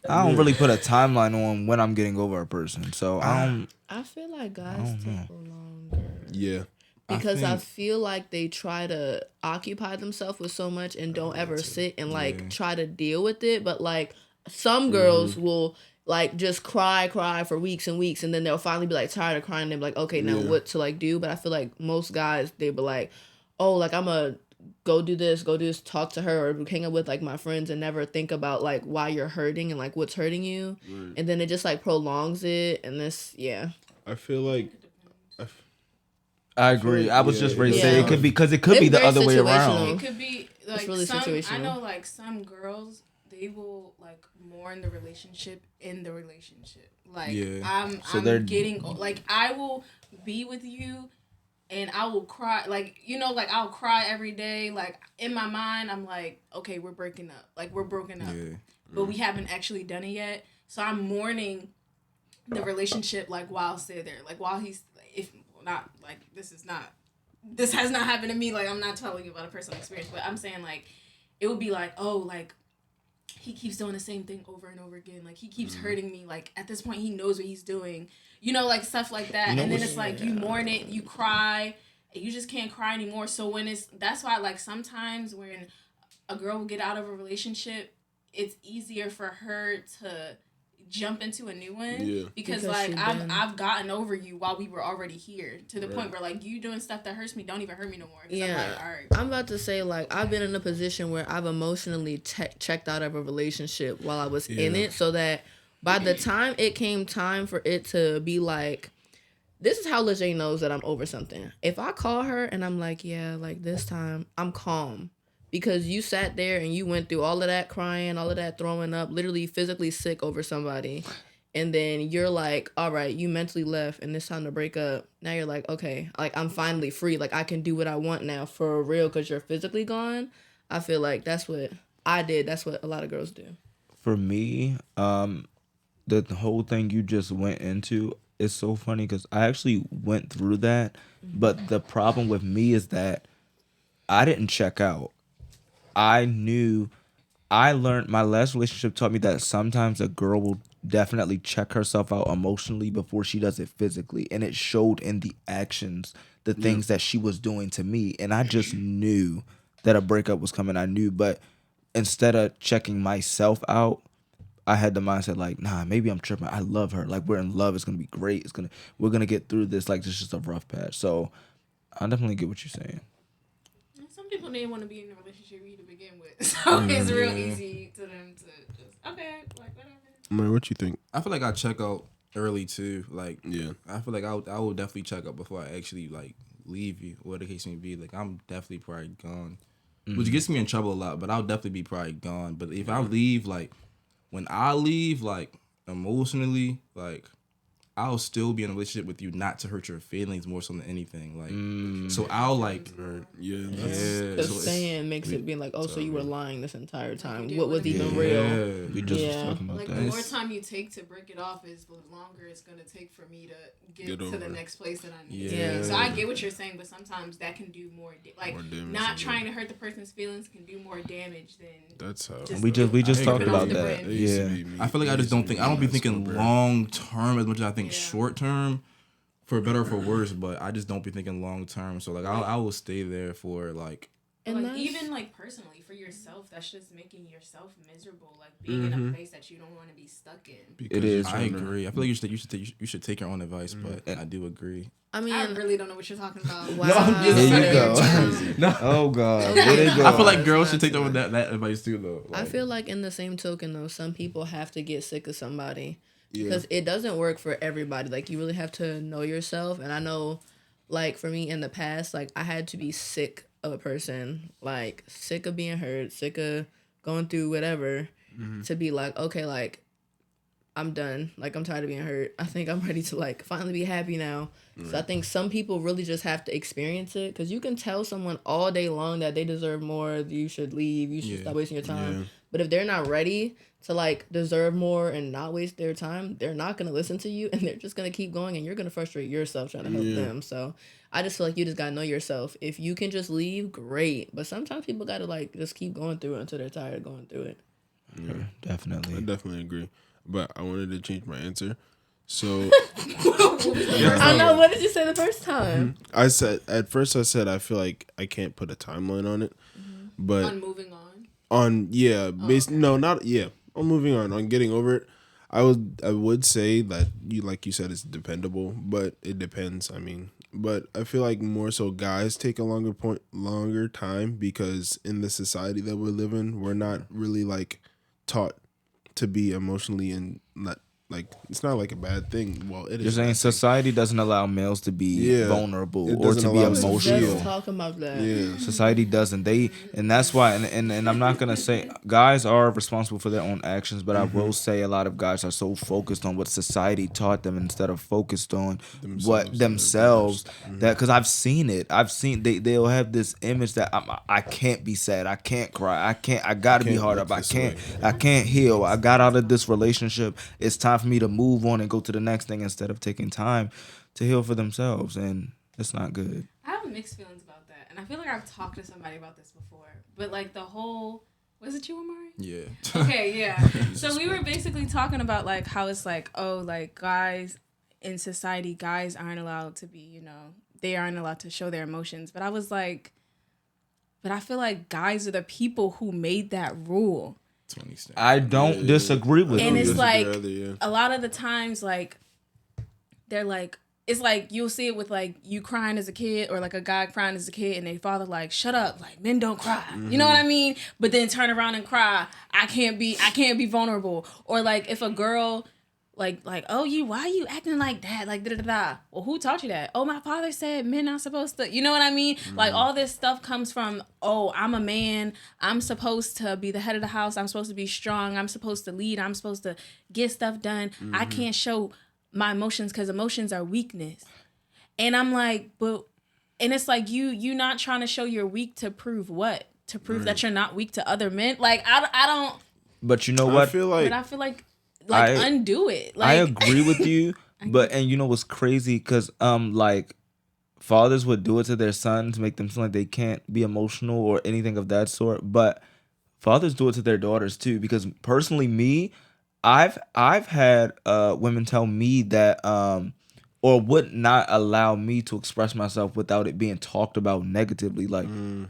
I don't really put a timeline on when I'm getting over a person. So I don't. I feel like guys take longer. Yeah. Because I think- feel like they try to occupy themselves with so much and don't ever sit and like try to deal with it. But like some girls will like just cry for weeks and weeks, and then they'll finally be like tired of crying and they'll be like, okay, now what to like do? But I feel like most guys, they be like, oh, like I'm a go do this, talk to her or hang out with like my friends and never think about like why you're hurting and like what's hurting you. And then it just like prolongs it, and this I feel like I agree. I was just ready to say Yeah. it could be because it could be It's the very other way situational. around. It could be like really some. I situational. know like some girls, they will like mourn the relationship in the relationship. Like Yeah. So they're- I'm getting like I will be with you and I will cry like like I'll cry every day. Like in my mind I'm like, okay, we're breaking up. Like we're broken up. Yeah. But we haven't actually done it yet. So I'm mourning the relationship like while still there. Like while he's if not like this has not happened to me. Like I'm not telling you about a personal experience, but I'm saying like it would be like, oh, like he keeps doing the same thing over and over again. Like he keeps hurting me. Like at this point he knows what he's doing. Like stuff like that. And then it's like you mourn it, you cry, and you just can't cry anymore. So when that's why like sometimes when a girl will get out of a relationship, it's easier for her to jump into a new one because like I've gotten over you while we were already here to the point where like you doing stuff that hurts me don't even hurt me no more. I'm like, all right. I'm about to say like I've been in a position where I've emotionally checked out of a relationship while I was in it, so that by the time it came time for it to be like, this is how Lejay knows that I'm over something. If I call her and I'm like, yeah, like this time I'm calm. Because you sat there and you went through all of that crying, all of that throwing up, literally physically sick over somebody. And then you're like, all right, you mentally left and it's time to break up. Now you're like, okay, like I'm finally free. Like I can do what I want now for real because you're physically gone. I feel like that's what I did. That's what a lot of girls do. For me, the whole thing you just went into is so funny because I actually went through that. But the problem with me is that I didn't check out. I learned my last relationship taught me that sometimes a girl will definitely check herself out emotionally before she does it physically. And it showed in the actions, the things that she was doing to me. And I just knew that a breakup was coming. I knew, but instead of checking myself out, I had the mindset like, nah, maybe I'm tripping. I love her. Like we're in love. It's gonna be great. We're gonna get through this. Like it's just a rough patch. So I definitely get what you're saying. Some people didn't want to be in a relationship to begin with, so it's real easy to them to just like whatever. Man, what you think? I feel like I check out early too. Like I feel like I will definitely check out before I actually like leave you, whatever the case may be. Like I'm definitely probably gone, which gets me in trouble a lot. But I'll definitely be probably gone. But if I leave, like when I leave, like emotionally, like I'll still be in a relationship with you not to hurt your feelings more so than anything. Like, so I'll like, The so saying makes it be like, oh, so you were lying this entire time. What was even real? We just was talking about like, that. The more time you take to break it off is the longer it's going to take for me to get to the next place that I need to be. So I get what you're saying, but sometimes that can do more not trying to hurt the person's feelings can do more damage than that's how we just talked about that. I feel like I don't be thinking long term as much as I think short term, for better or for worse. But I just don't be thinking long term. So like I will stay there for like. And like, even like personally for yourself, that's just making yourself miserable. Like being in a place that you don't want to be stuck in. It is. I agree. I feel like you should take your own advice, but I do agree. I mean, I really don't know what you're talking about. Wow. Here you go. Oh God. There they go. I feel like girls should take that advice too, though. Like, I feel like in the same token, though, some people have to get sick of somebody because it doesn't work for everybody. Like you really have to know yourself. And I know, like for me in the past, like I had to be sick of a person, like sick of being hurt, sick of going through whatever, to be like, okay, like I'm done. Like I'm tired of being hurt. I think I'm ready to like finally be happy now. So I think some people really just have to experience it because you can tell someone all day long that they deserve more. You should leave. You should stop wasting your time. But if they're not ready to like deserve more and not waste their time, they're not gonna listen to you and they're just gonna keep going and you're gonna frustrate yourself trying to help them. So I just feel like you just gotta know yourself. If you can just leave, great. But sometimes people gotta like just keep going through it until they're tired of going through it. Yeah, definitely. I definitely agree. But I wanted to change my answer. So I know. What did you say the first time? I said at first I feel like I can't put a timeline on it, but On moving on. on no, not on moving on getting over it. I would say that you like you said it's dependable, but it depends. I mean, but I feel like more so guys take a longer time because in the society that we live in, we're not really like taught to be emotionally and not like it's not like a bad thing. Well, it is. You're saying society doesn't allow males to be vulnerable or to be emotional. Just talking about that. Yeah. Society doesn't. And that's why. And I'm not gonna say guys are responsible for their own actions, but I will say a lot of guys are so focused on what society taught them instead of focused on themselves. That because I've seen it. They'll have this image that I can't be sad. I can't cry. I gotta be hard up. I can't heal. I got out of this relationship. It's time for me to move on and go to the next thing instead of taking time to heal for themselves, and it's not good. I have mixed feelings about that, and I feel like I've talked to somebody about this before. But like the whole, was it you, Amari? Yeah. Okay, yeah. So we were basically talking about like how it's like, oh, like guys in society, guys aren't allowed to be, they aren't allowed to show their emotions. But I was like, But I feel like guys are the people who made that rule. To an extent. I don't disagree with And you. it's like yeah. a lot of the times, like they're like, it's like you'll see it with like you crying as a kid or like a guy crying as a kid and their father like, shut up, like men don't cry. You know what I mean? But then turn around and cry. I can't be vulnerable. Or like if a girl like, oh, why are you acting like that? Like, da-da-da-da. Well, who taught you that? Oh, my father said men not supposed to. You know what I mean? Like, all this stuff comes from, oh, I'm a man. I'm supposed to be the head of the house. I'm supposed to be strong. I'm supposed to lead. I'm supposed to get stuff done. I can't show my emotions because emotions are weakness. And I'm like, and it's like, you not trying to show you're weak to prove what? To prove that you're not weak to other men? Like, I don't. But you know what? I feel like undo it. Like, I agree with you, and you know what's crazy? Because like fathers would do it to their sons, make them feel like they can't be emotional or anything of that sort. But fathers do it to their daughters too. Because personally, I've had women tell me that or would not allow me to express myself without it being talked about negatively. Like,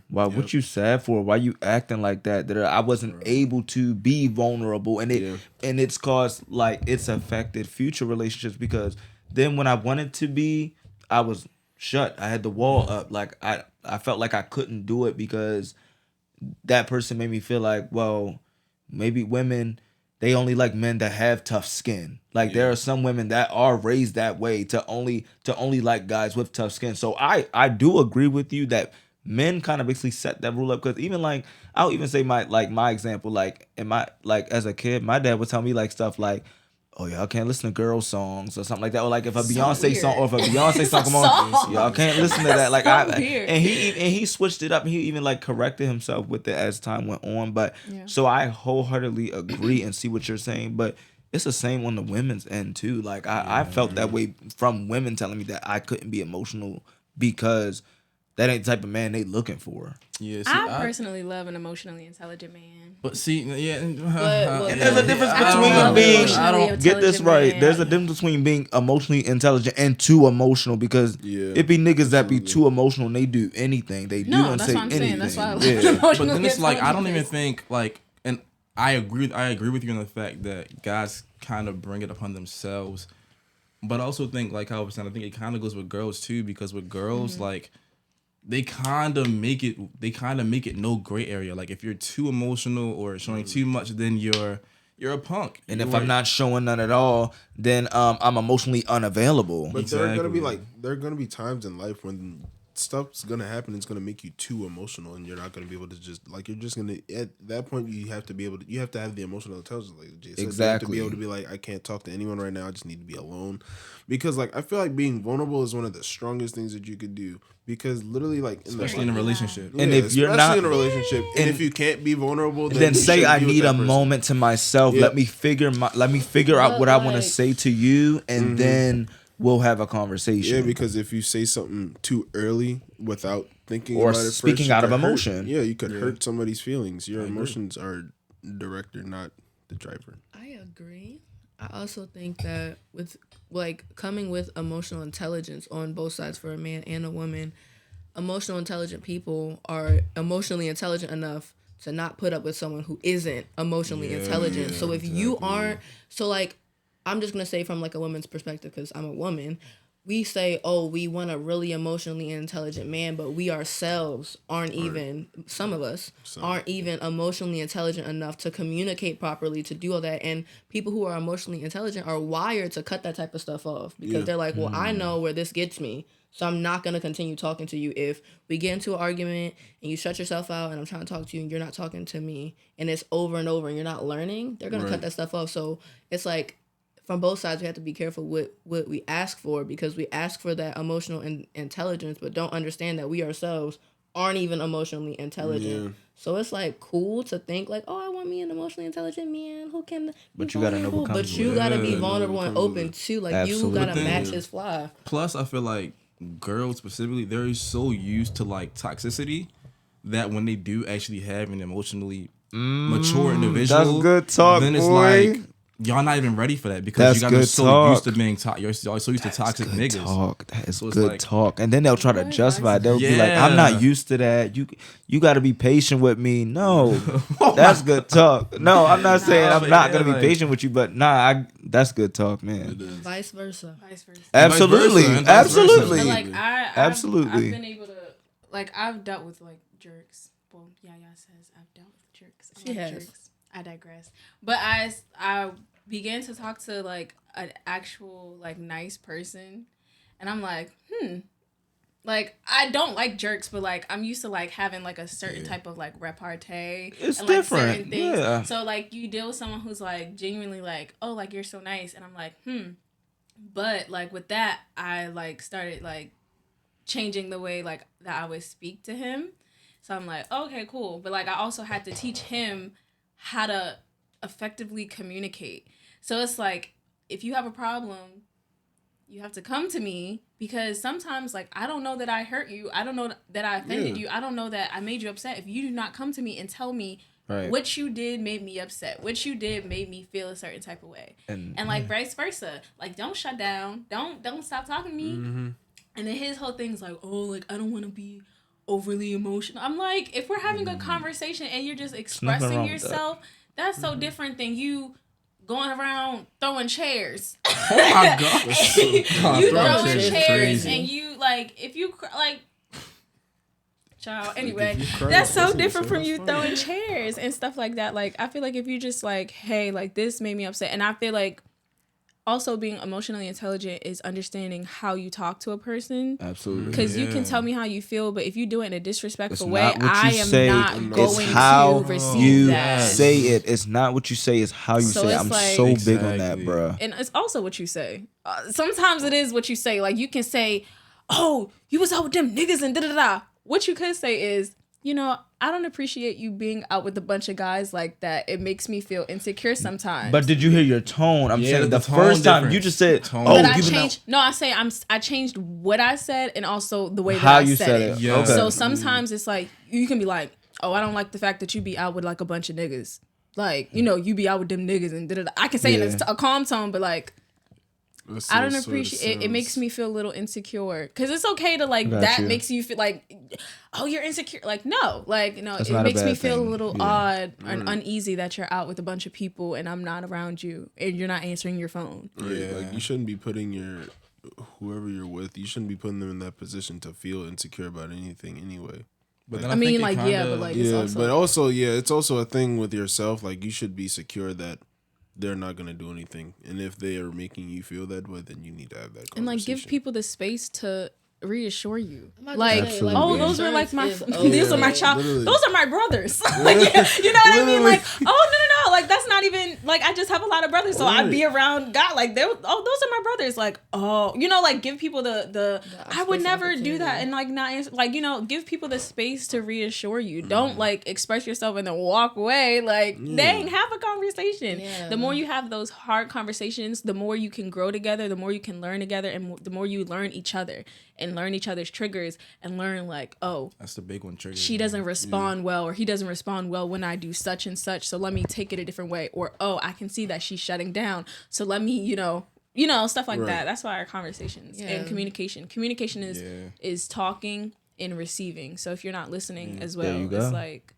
why? What you sad for? Why you acting like that? That I wasn't able to be vulnerable, and it's caused like it's affected future relationships because then when I wanted to be, I was shut. I had the wall up. Like I felt like I couldn't do it because that person made me feel like, well, maybe women, they only like men that have tough skin. Like there are some women that are raised that way to only like guys with tough skin. So I do agree with you that men kind of basically set that rule up because even like I'll even say my example like in my like as a kid my dad would tell me like stuff like, oh, y'all can't listen to girl songs or something like that. Or like if a Beyonce song or if a Beyonce song come on, y'all can't listen to that. Like and he switched it up. And he even like corrected himself with it as time went on. But so I wholeheartedly agree and see what you're saying. But it's the same on the women's end too. Like I felt that way from women telling me that I couldn't be emotional because that ain't the type of man they looking for. Yeah, see, I personally love an emotionally intelligent man. But see, yeah, And there's a difference between being. Get this right. There's a difference between being emotionally intelligent and too emotional because it be niggas that be too emotional and they do anything. They do and that's say what I'm anything. saying. That's why I love Yeah. But then it's like I don't even think like, and I agree with you on the fact that guys kind of bring it upon themselves, but I also think like how I was saying, I think it kind of goes with girls too because with girls like. They kind of make it no gray area. Like if you're too emotional or showing too much, then you're a punk. And if I'm not showing none at all, then I'm emotionally unavailable. But there are gonna be times in life when stuff's gonna happen. It's gonna make you too emotional, and you're not gonna be able to just like you're just gonna at that point you have to have the emotional intelligence, like Jay said. Exactly. You have to be able to be like, I can't talk to anyone right now. I just need to be alone, because like I feel like being vulnerable is one of the strongest things that you could do. Because literally, like especially in a relationship, and if you're not in a relationship, and if you can't be vulnerable, then say I need a moment to myself. Yeah. Let me figure out what I want to say to you, and then we'll have a conversation. Yeah, because if you say something too early without thinking or about it speaking first, out of emotion, you could hurt somebody's feelings. Your emotions are director, not the driver. I agree. I also think that with like coming with emotional intelligence on both sides for a man and a woman, emotional intelligent people are emotionally intelligent enough to not put up with someone who isn't emotionally intelligent. So if you aren't, so like I'm just gonna say from like a woman's perspective because I'm a woman. We say, oh, we want a really emotionally intelligent man, but we ourselves aren't even, some of us aren't even emotionally intelligent enough to communicate properly, to do all that. And people who are emotionally intelligent are wired to cut that type of stuff off because they're like, well, I know where this gets me, so I'm not going to continue talking to you. If we get into an argument and you shut yourself out and I'm trying to talk to you and you're not talking to me and it's over and over and you're not learning, they're going to cut that stuff off. So it's like, from both sides, we have to be careful with what we ask for because we ask for that emotional intelligence, but don't understand that we ourselves aren't even emotionally intelligent. Yeah. So it's like cool to think like, oh, I want me an emotionally intelligent man who can. But you gotta know what comes. But you gotta be vulnerable and open too. Like absolutely. You gotta match his fly. Plus, I feel like girls specifically, they're so used to like toxicity that when they do actually have an emotionally mature individual, that's good talk. Then it's boy. like. y'all not even ready for that because That's you guys are good so talk. used to being you're so used to toxic Good niggas. talk. That is So it's good like- talk. And then they'll try to What? justify it. They'll be like, I'm Yeah. not used to that. You got to be patient with me. No, that's good talk. No, I'm not saying I'm but not yeah, gonna be like- patient with you, but that's good talk, man. Vice versa. Vice versa. Absolutely, and vice versa. absolutely. But like Absolutely. I've been able to I've dealt with like jerks. Well, Yaya says I've dealt with jerks. She has. Jerks. I digress. But I began to talk to like an actual like nice person, and I'm like, like I don't like jerks, but like I'm used to like having like a certain type of like repartee. It's and, like, different, certain things. yeah. So like you deal with someone who's like genuinely like, oh, like you're so nice, and I'm like, But like with that, I like started like changing the way like that I would speak to him. So I'm like, okay, cool. But like I also had to teach him how to effectively communicate. So it's like if you have a problem, you have to come to me because sometimes like I don't know that I hurt you. I don't know that I offended you. I don't know that I made you upset. If you do not come to me and tell me Right. what you did made me upset, what you did made me feel a certain type of way. And like vice versa. Like don't shut down. Don't stop talking to me. And then his whole thing's like, oh, like I don't want to be overly emotional. I'm like, if we're having a conversation and you're just wrong expressing with yourself, that's so different than you going around throwing chairs. Oh my god. You Throwing throwing chairs is chairs crazy. and you like if you like child anyway if you cry, that's so expressing different from yourself, you that's throwing chairs and stuff like that. Like I feel like if you just like, hey, like this made me upset, and I feel like also being emotionally intelligent is understanding how you talk to a person. Absolutely. Because you can tell me how you feel, but if you do it in a disrespectful It's way, not what I you am say, not it's going how to receive you that. say it. It's not what you say, it's how you So say it. it's I'm like- so big on that, Exactly. bruh. And it's also what you say. Sometimes it is what you say. Like you can say, "Oh, you was out with them niggas and da da da." What you could say is, you know, I don't appreciate you being out with a bunch of guys like that. It makes me feel insecure sometimes. But did you hear your tone? I'm Yeah, saying the the tone first time you difference. just said, Tone. "Oh, But I you been out." changed. No, I say I changed what I said and also the way that How I you said said it. it. Yeah. Okay. So sometimes it's like you can be like, "Oh, I don't like the fact that you be out with like a bunch of niggas. Like, you know, you be out with them niggas and da da da." I can say it in a calm tone, but like I don't appreciate it. It makes me feel a little insecure because it's okay to like Got that you. makes you feel like, oh, you're insecure. Like no, That's it not a makes me bad feel thing. a little Yeah. odd and uneasy that you're out with a bunch of people and I'm not around you and you're not answering your phone. Right, Yeah. like you shouldn't be putting whoever you're with, you shouldn't be putting them in that position to feel insecure about anything anyway. But then I mean, think it like yeah, kinda- but like it's Yeah, also but also it's also a thing with yourself. Like you should be secure that they're not gonna do anything, and if they are making you feel that way, then you need to have that conversation. and like give people the space to reassure you. I'm about to Like, say, Absolutely. oh, those are like my Insurance is these are my okay. child. Literally. Those are my brothers. Like, you know what I mean? Like, oh no, like that's not even like I just have a lot of brothers, so I'd be around God. Like, those are my brothers. Like, oh, you know, like give people the I would space never and do that opportunity. and like not answer, like, you know, give people the space to reassure you. Don't like express yourself and then walk away. Like, dang, have a conversation. Yeah. The more you have those hard conversations, the more you can grow together, the more you can learn together, and the more you learn each other and learn each other's triggers and learn like, oh, That's the big one. Trigger. she doesn't respond well or he doesn't respond well when I do such and such, so let me take it a different way. Or, oh, I can see that she's shutting down, so let me, you know, stuff like that. That's why our conversations and communication is talking and receiving. So if you're not listening as well, you go. it's like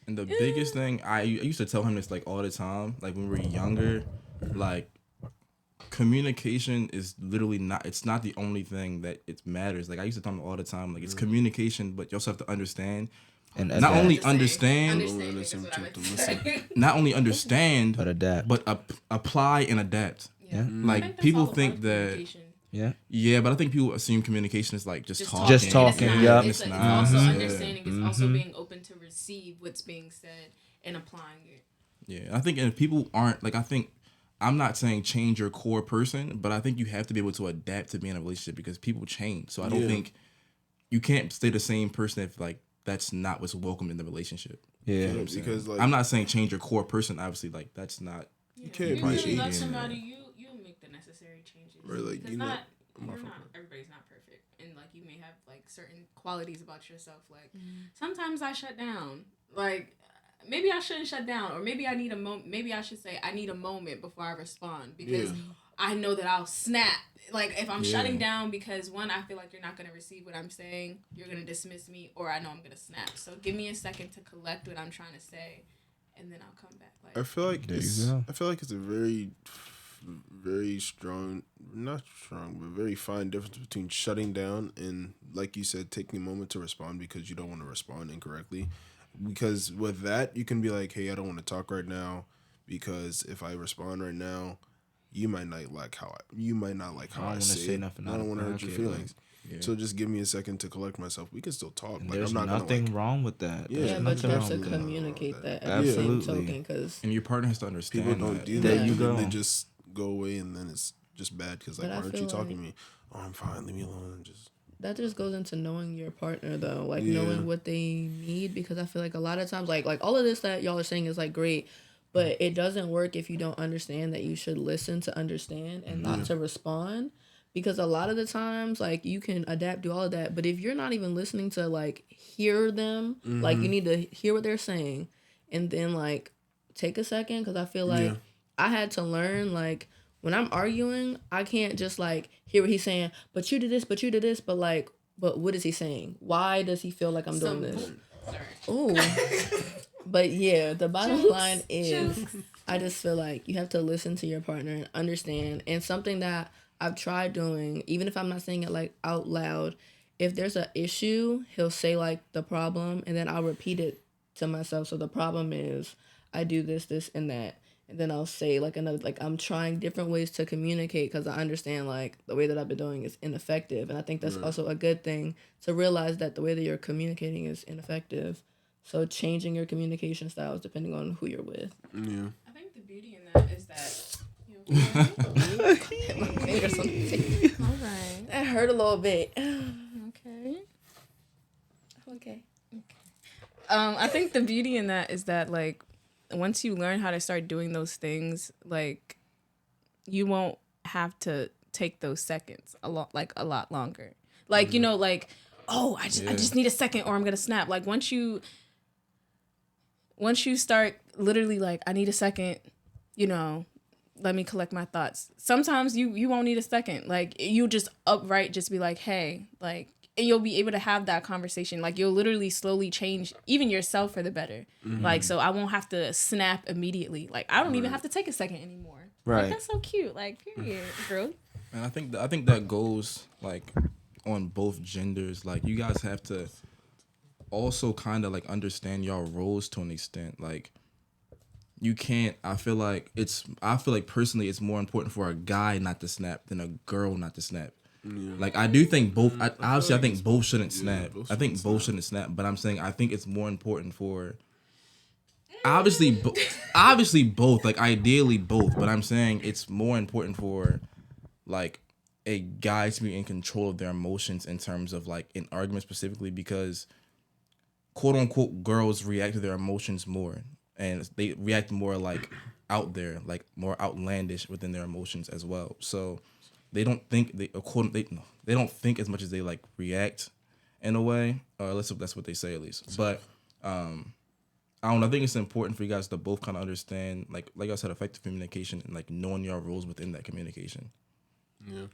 And the biggest thing, I used to tell him this like all the time, like when we were younger, like communication is literally it's not the only thing that it matters. Like I used to tell him all the time, like it's communication, but you also have to understand. And Not only Understand. understand, Understanding is what I meant to say. not only understand, But adapt. but apply and adapt. Yeah. Like people think that, Yeah. yeah, but I think people assume communication is like just talking. Just talking, It's not. yeah. It's, It's it's not. also Yeah. understanding. It's also being open to receive what's being said and applying it. Yeah, I think if people aren't like, I think I'm not saying change your core person, but I think you have to be able to adapt to be in a relationship because people change. So I don't think you can't stay the same person if like that's not what's welcome in the relationship. Yeah. You know what I'm saying? Because, like- I'm not saying change your core person. Obviously, like that's not. You can't You be really love Yeah. somebody, you make the necessary changes. Right, like, Because you know- not everybody's not perfect, and like you may have like certain qualities about yourself. Like sometimes I shut down. Like maybe I shouldn't shut down, or maybe I need a moment. Maybe I should say I need a moment before I respond, because I know that I'll snap. Like, if I'm shutting down because, one, I feel like you're not going to receive what I'm saying, you're going to dismiss me, or I know I'm going to snap. So give me a second to collect what I'm trying to say, and then I'll come back. Like, I feel like it's a very, very strong, not strong, but very fine difference between shutting down and, like you said, taking a moment to respond because you don't want to respond incorrectly. Because with that, you can be like, hey, I don't want to talk right now, because if I respond right now, you might not like how I say it. I don't want to hurt your feelings. So just give me a second to collect myself. We can still talk. Like, there's I'm not nothing wrong with that. Yeah, but you have to communicate that at the same token, because and your partner has to understand. People don't do that. They just go away, and then it's just bad because, like, why aren't you talking to me? Oh, I'm fine. Leave me alone. And that just goes into knowing your partner, though, like knowing what they need, because I feel like a lot of times, like all of this that y'all are saying is like great, but it doesn't work if you don't understand that you should listen to understand and not to respond. Because a lot of the times, like, you can adapt, do all of that, but if you're not even listening to, like, hear them, like, you need to hear what they're saying, and then, like, take a second, because I feel like I had to learn, like, when I'm arguing, I can't just, like, hear what he's saying, but you did this, but, like, but what is he saying? Why does he feel like I'm doing this? Ooh. But yeah, the bottom line is, I just feel like you have to listen to your partner and understand. And something that I've tried doing, even if I'm not saying it like out loud, if there's an issue, he'll say like the problem, and then I'll repeat it to myself. So the problem is I do this, this, and that. And then I'll say like another, like, I'm trying different ways to communicate, because I understand like the way that I've been doing is ineffective. And I think that's also a good thing to realize that the way that you're communicating is ineffective. So changing your communication styles depending on who you're with. Yeah. I think the beauty in that is that. My fingers on the table. All right. That hurt a little bit. Okay. I think the beauty in that is that, like, once you learn how to start doing those things, like, you won't have to take those seconds a lot longer. Like, you know, like, oh, I just need a second or I'm gonna snap. Like, once you start literally like, I need a second, you know, let me collect my thoughts. Sometimes you won't need a second. Like, you just upright just be like, hey, like, and you'll be able to have that conversation. Like, you'll literally slowly change even yourself for the better. Like, so I won't have to snap immediately. Like, I don't even have to take a second anymore. Right. Like, that's so cute. Like, period, girl. And I think that goes like on both genders. Like, you guys have to also kind of like understand y'all roles to an extent. Like, you can't. I feel like personally, it's more important for a guy not to snap than a girl not to snap. Yeah. Like, I do think both. I think both shouldn't snap. I think both shouldn't snap. But I'm saying I think it's more important for. Obviously both. Like, ideally both. But I'm saying it's more important for, like, a guy to be in control of their emotions in terms of, like, an argument specifically, because quote unquote girls react to their emotions more, and they react more like out there, like more outlandish within their emotions as well. So they don't think they don't think as much as they like react in a way, or that's what they say at least. But I don't know. I think it's important for you guys to both kind of understand, like I said, effective communication and like knowing your roles within that communication. Yeah,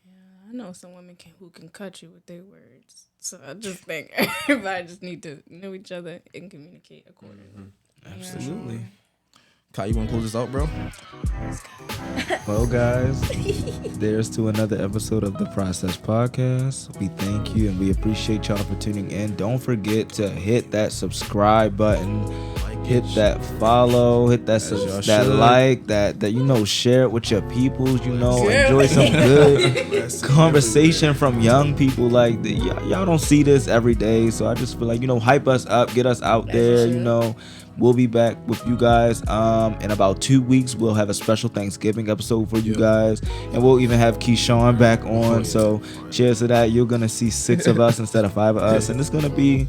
I know some women who can cut you with their words. So I just think everybody just need to know each other and communicate accordingly. Absolutely. Kai, you want to close this out, bro? Well, guys, there's to another episode of the Process Podcast. We thank you and we appreciate y'all for tuning in. Don't forget to hit that subscribe button, hit that follow, hit that like, that share it with your peoples. Enjoy some good conversation from young people. Like, y'all don't see this every day, so I just feel like hype us up, get us out there. We'll be back with you guys in about 2 weeks. We'll have a special Thanksgiving episode for you guys, and we'll even have Keyshawn back on. So cheers to that. You're gonna see 6 of us instead of 5 of us, and it's gonna be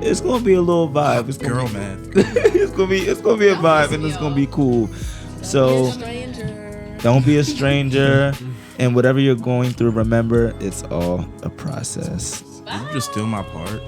a little vibe. It's gonna be a vibe, and it's gonna be cool. So don't be a stranger, and whatever you're going through, remember it's all a process. Did you just steal my part?